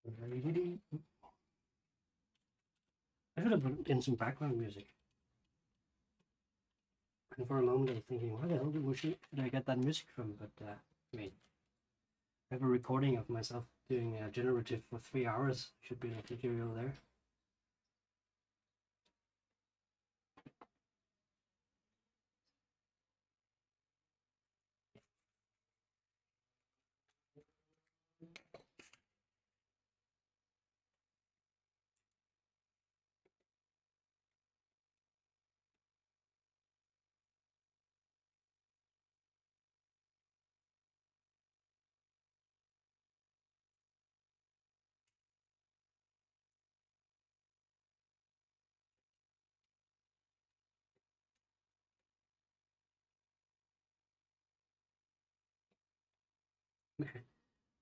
Speaker 1: I should have put in some background music. And for a moment I was thinking, where the hell should I get that music from? But I mean, I have a recording of myself doing a generative for 3 hours. Should be enough material there.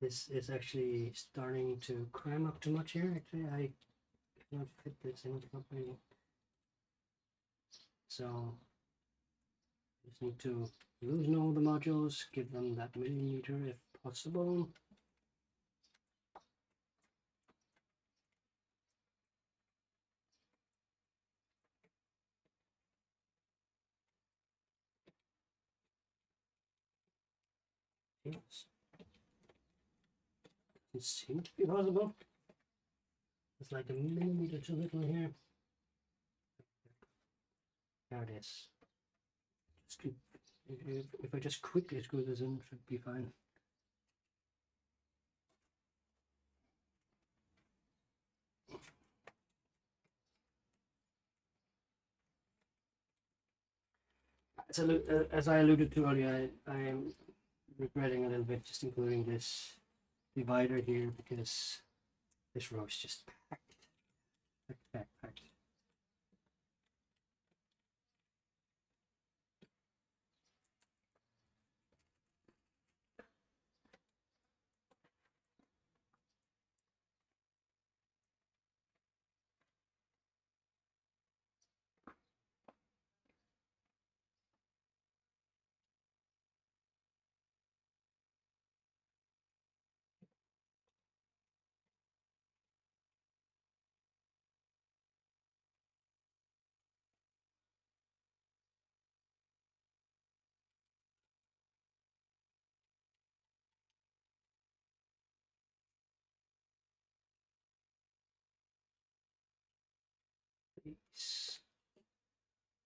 Speaker 1: This is actually starting to cram up too much here. Actually, I cannot fit this in properly. So just need to loosen all the modules, give them that millimeter if possible. Yes. Doesn't seem to be possible. It's like a millimeter too little here. There it is. Just keep, if I just quickly screw this in, it should be fine. As I alluded to earlier, I am regretting a little bit just including this divider here because this row is just packed.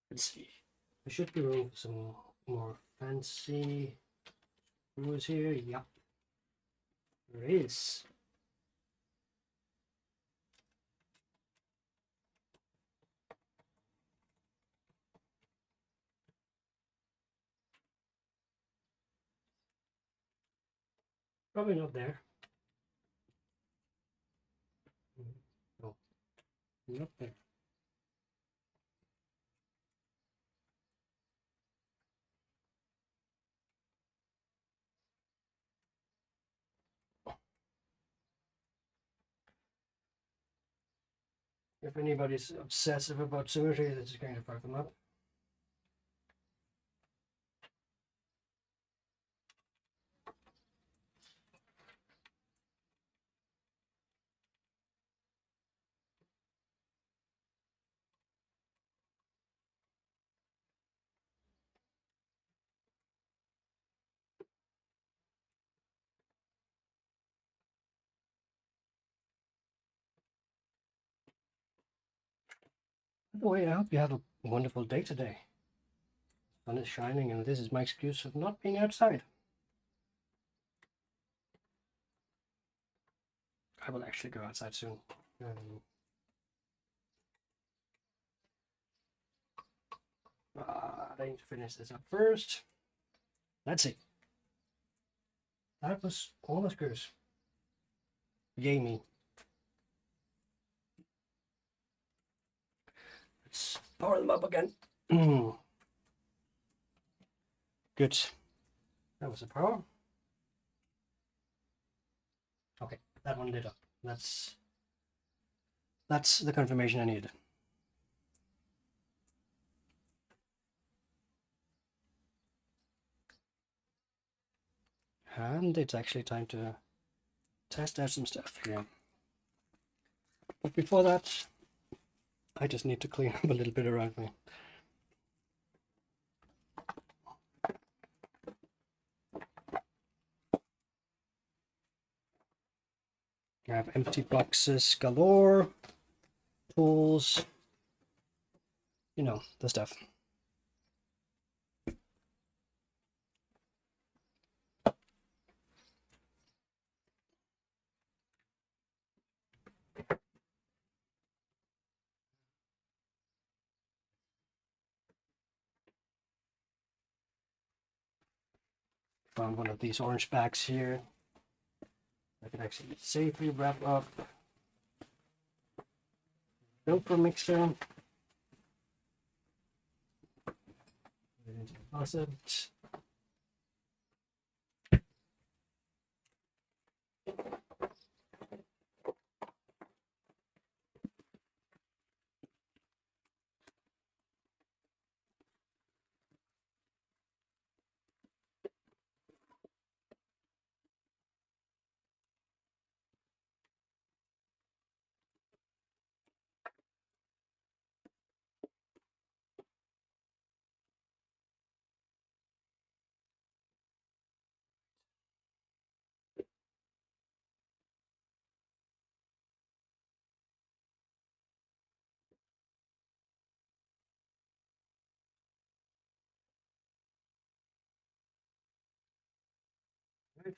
Speaker 1: Let's see. There should be room for some more fancy screws here. Yep, there is. Probably not there. No, not there. If anybody's obsessive about symmetry, this is going to fuck them up. By the way, I hope you have a wonderful day today. The sun is shining, and this is my excuse of not being outside. I will actually go outside soon. I need to finish this up first. Let's see. That was all the screws. Yay me. Let's power them up again. Good. That was the power. Okay, that one lit up. That's the confirmation I needed. And it's actually time to test out some stuff here. But before that, I just need to clean up a little bit around me. I have empty boxes galore, tools, you know, the stuff. Found one of these orange bags here. I can actually safely wrap up filter mixer. Put it into the closet.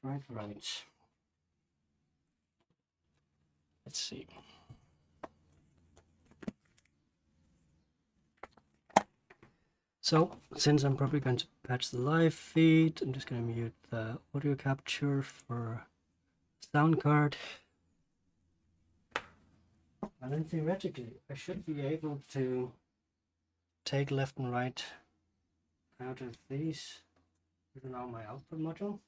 Speaker 1: Right. Let's see. So, since I'm probably going to patch the live feed, I'm just going to mute the audio capture for sound card. And then theoretically, I should be able to take left and right out of these. This is now my output module.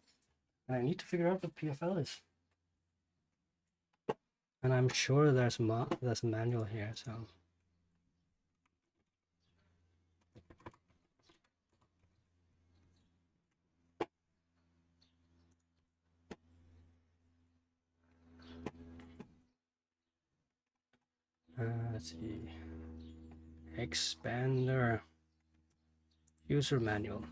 Speaker 1: And I need to figure out what PFL is. And I'm sure there's a manual here, so. Let's see. Expander user manual.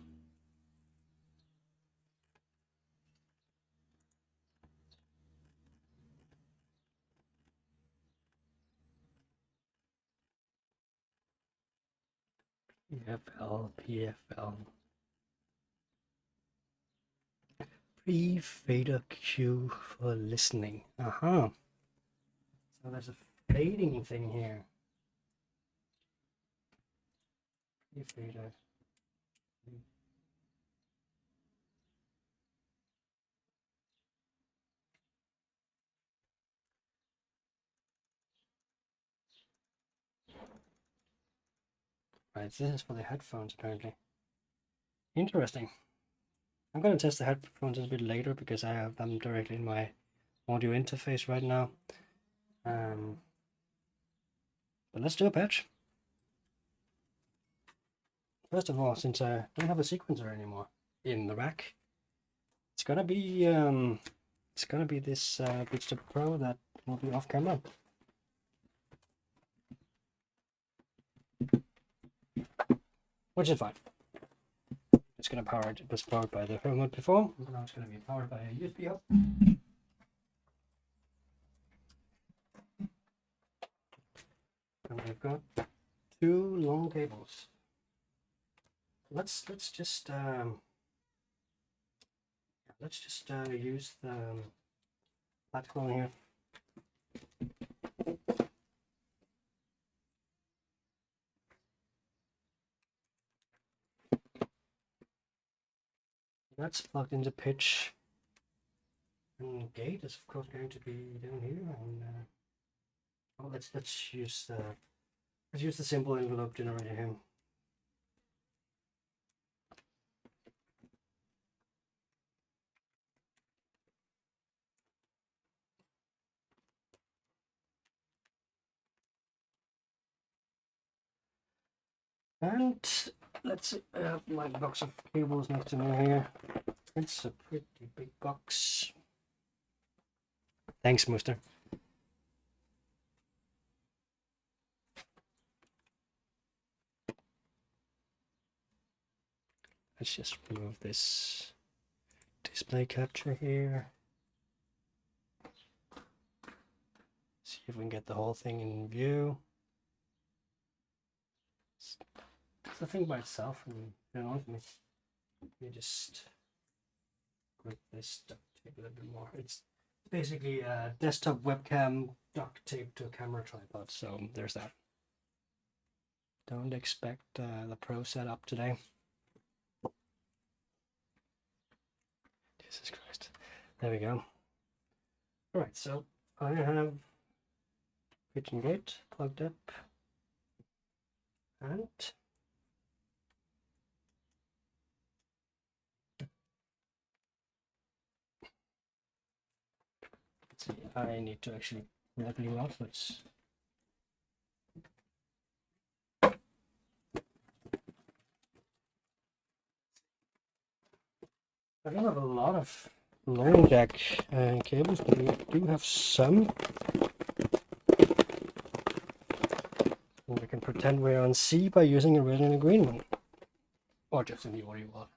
Speaker 1: PFL. Pre-fader cue for listening. So there's a fading thing here. Pre-fader. Right, this is for the headphones apparently. Interesting. I'm going to test the headphones a bit later because I have them directly in my audio interface right now. But let's do a patch. First of all, since I don't have a sequencer anymore in the rack, it's gonna be this Bootstrap Pro that will be off camera. Which is fine. It's gonna power it. It was powered by the remote before. Now it's gonna be powered by a USB hub. And we've got two long cables. Let's just use the flat clone here. That's plugged into pitch, and gate is of course going to be down here. And let's use the simple envelope generator here. And let's see, I have my box of cables next to me here. It's a pretty big box. Thanks, Muster. let's just remove this display capture here. See if we can get the whole thing in view. It's the thing by itself, and you know, let me just grip this duct tape a little bit more. It's basically a desktop webcam duct tape to a camera tripod, so there's that. Don't expect the pro setup today. Jesus Christ. There we go. Alright, so I have kitchen gate plugged up, and let's see, I need to actually level you out. Let's I don't have a lot of long jack cables, but we do have some. And we can pretend we're on C by using a red and a green one. Or just in the audio one.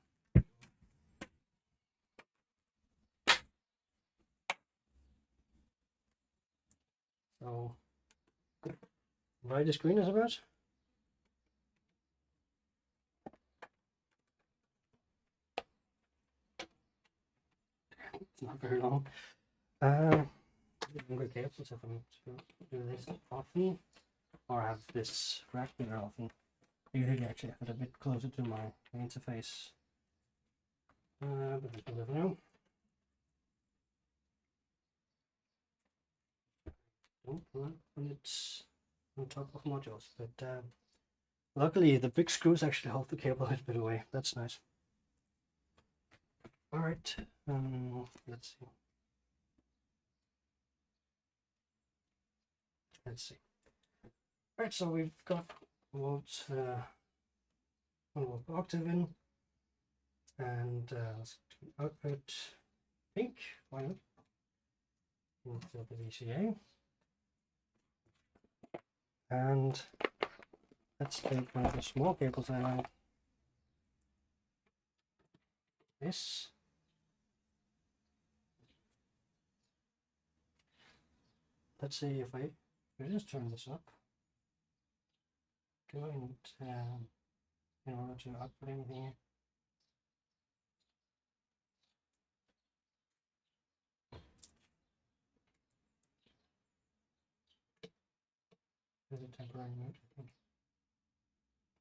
Speaker 1: So, right as green as about. It's not very long. Longer cables if I'm to do this often, or have this rack there often. Usually actually have it a bit closer to my interface. But we can never know. Don't want when it's on top of modules, but luckily the big screws actually hold the cable a little bit away. That's nice. All right, let's see. Let's see. All right, so we've got what octave in, and let's do output pink. Why not? Into the VCA, and let's take one of the small cables I have. This. Let's see if I just turn this up. Go and in order to output anything here. There's a temporary mode, I think.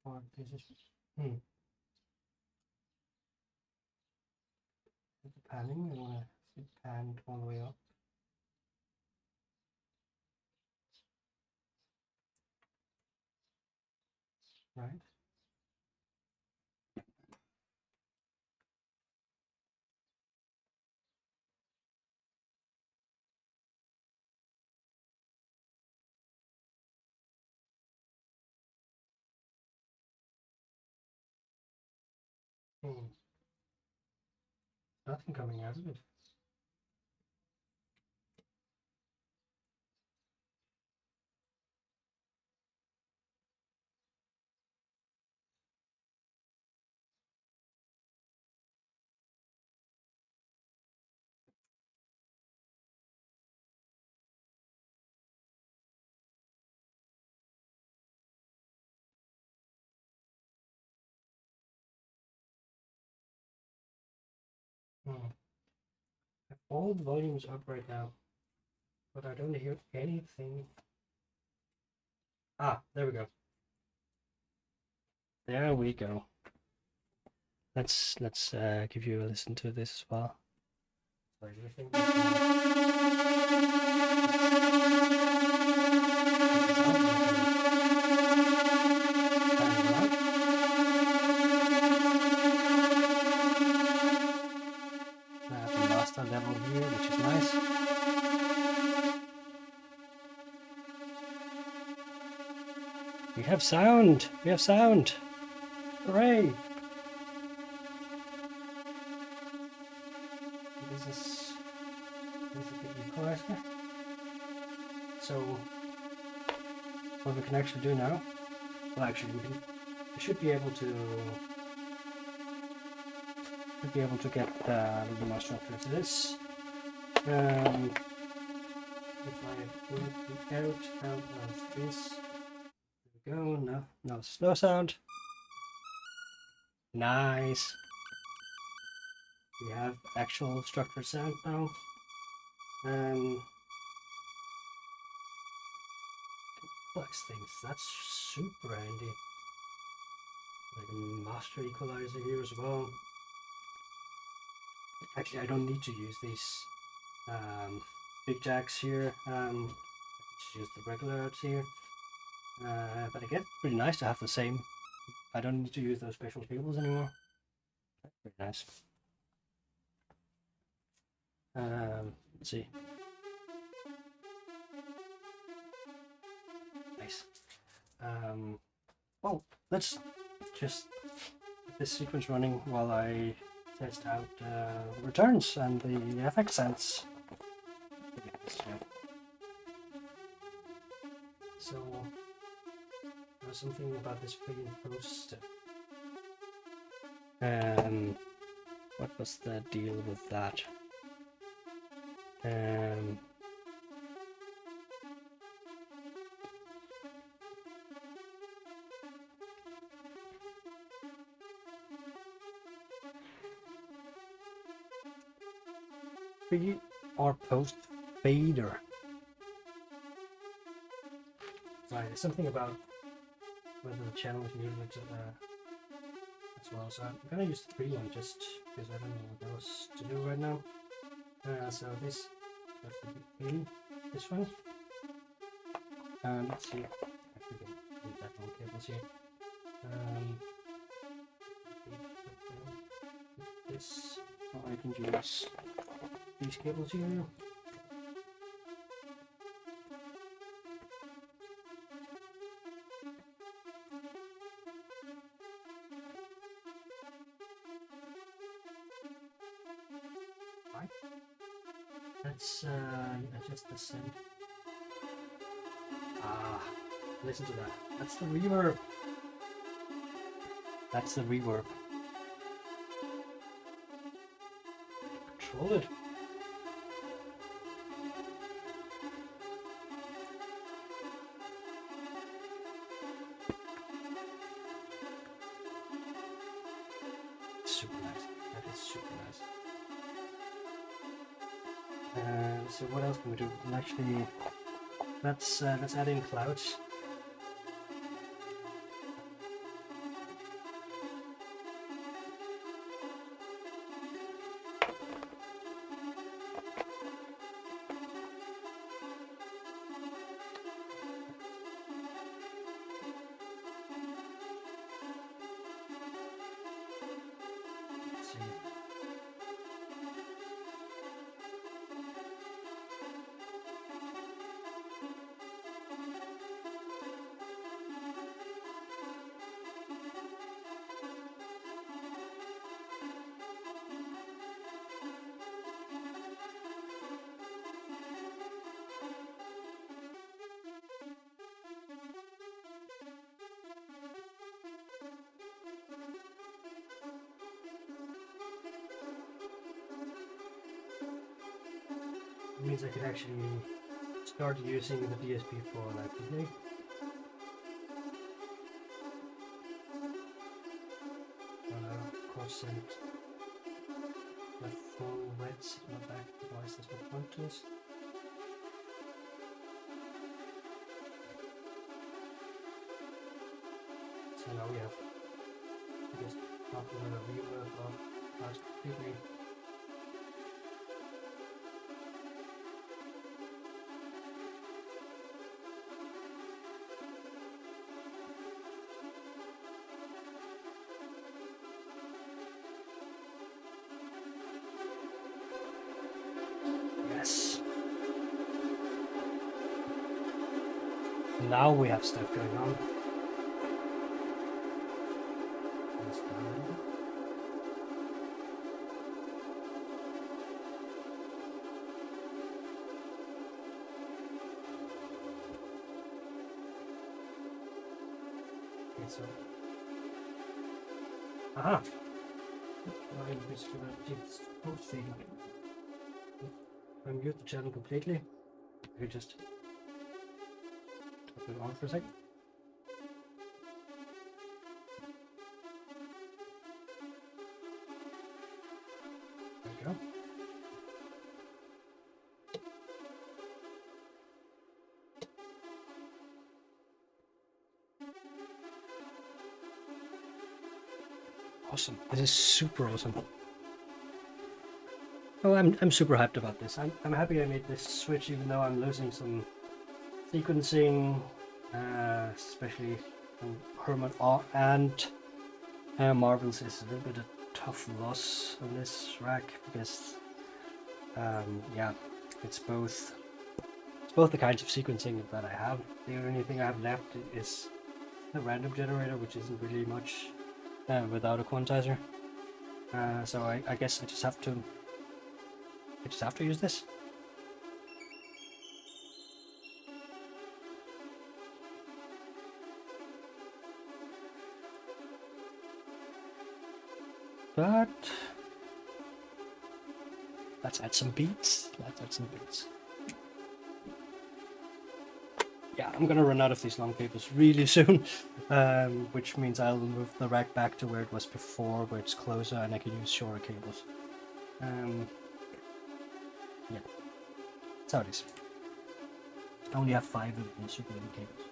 Speaker 1: Or this is the panning. I want to see it panned all the way up. Right. Nothing coming out of it. All the volumes up right now, but I don't hear anything. Ah, there we go. There we go. Let's give you a listen to this as well. Sorry, master level here, which is nice. We have sound! We have sound! Hooray! This is the equalizer. So what we can actually do now, well actually we should be able to should be able to get a little more structure to this. If I work it out of this, there we go. No slow sound. Nice. We have actual structured sound now. Complex things. That's super handy. Like a master equalizer here as well. Actually, I don't need to use these big jacks here. I can just use the regular outs here. But again, pretty nice to have the same. I don't need to use those special cables anymore. Pretty nice. Let's see. Nice. Well, let's just get this sequence running while I test out returns and the FX sense. So there's something about this pre and post. What was the deal with that? Pre or post fader. Right, there's something about whether the channel is muted as well. So I'm gonna use the pre one just because I don't know what else to do right now. So this has to be in this one. Let's see. I can leave that on cables here. This, or I can use these cables here. Right. Let's adjust the send. Ah, listen to that. That's the reverb. That's the reverb. Control it. Super nice. That is super nice. So what else can we do? Actually, let's add in clouds. It means I could actually start using the DSP4 actively. Of course, send the full width of my back devices with functions. So now we have just popular reverb of last completely. Yes. Now we have stuff going on. Okay, so. Aha! I'm basically going to take this post feed. I mute the channel completely. I could just turn it on for a second. There we go. Awesome. This is super awesome. Oh, I'm super hyped about this. I'm happy I made this switch, even though I'm losing some sequencing, especially from Herman and Marvels is a little bit of tough loss on this rack because, yeah, it's both the kinds of sequencing that I have. The only thing I have left is the random generator, which isn't really much without a quantizer. So I guess I just have to use this. But let's add some beats. Yeah, I'm gonna run out of these long cables really soon, which means I'll move the rack back to where it was before, where it's closer and I can use shorter cables. Yeah, that's how it is. I only have 5 of these super long cables.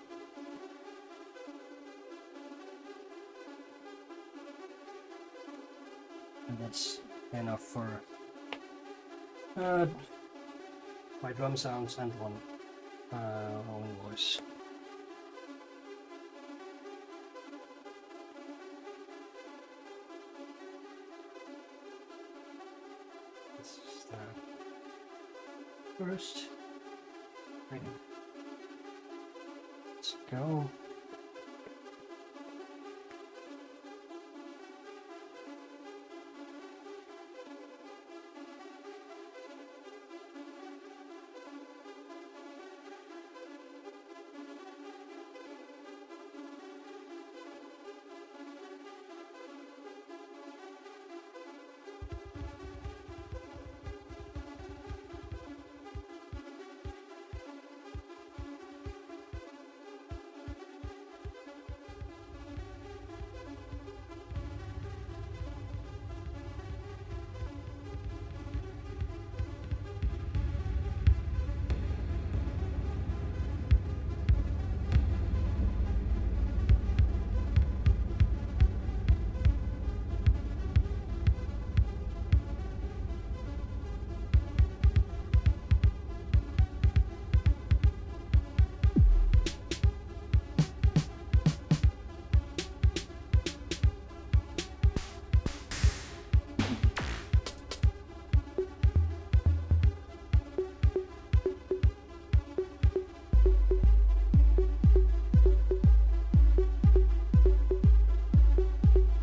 Speaker 1: And that's enough for my drum sounds and one voice. This is the first. Let's go.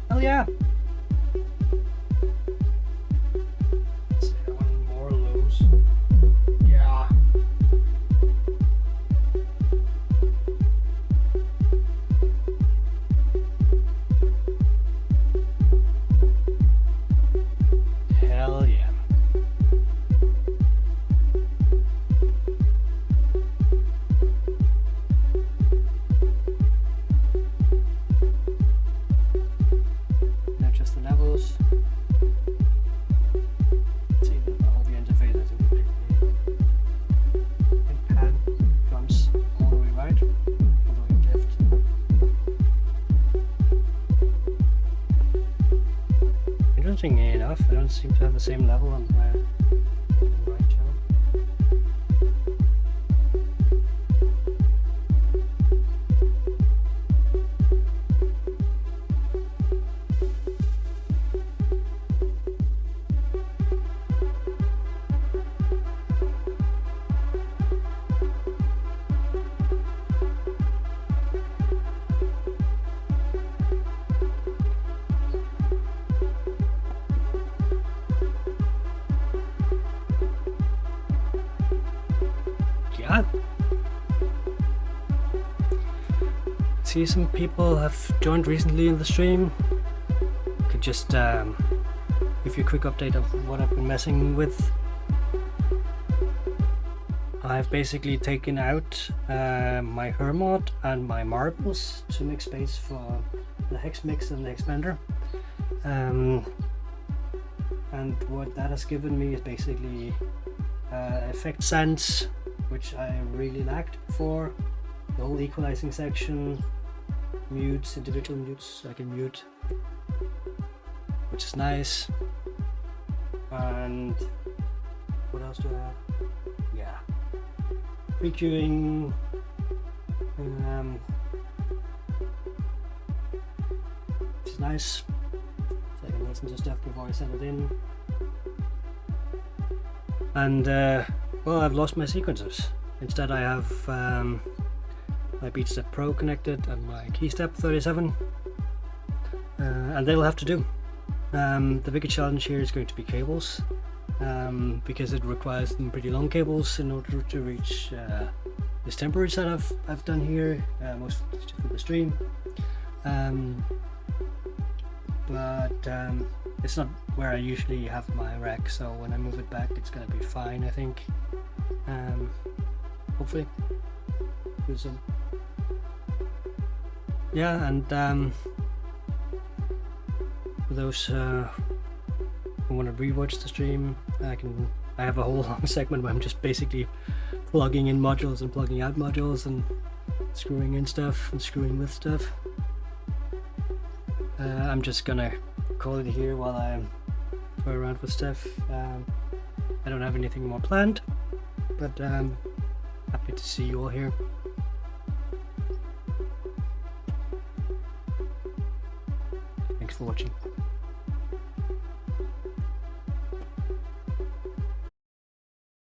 Speaker 1: Hell yeah! Let's say one more lows. Yeah. Hell yeah. Interestingly enough, I don't seem to have the same level on my right channel. Yeah. See, some people have joined recently in the stream. Could just give you a quick update of what I've been messing with. I've basically taken out my Hermod and my marbles to make space for the hex mix and the expander. And what that has given me is basically effect sense, which I really lacked before. The whole equalizing section, mutes, individual mutes, I can mute, which is nice. And what else do I have? Yeah, prequeuing, which is nice, so I can listen to stuff before I send it in. And well, I've lost my sequencers. Instead I have my BeatStep Pro connected and my KeyStep 37, and they'll have to do. The bigger challenge here is going to be cables, because it requires some pretty long cables in order to reach this temporary setup I've done here, most for the stream. But it's not where I usually have my rack, so when I move it back it's gonna be fine, I think. Hopefully. Yeah, and for those who want to rewatch the stream, I have a whole long segment where I'm just basically plugging in modules and plugging out modules and screwing in stuff and screwing with stuff. I'm just gonna call it here while I toy around with stuff. I don't have anything more planned, but happy to see you all here. Thanks for watching.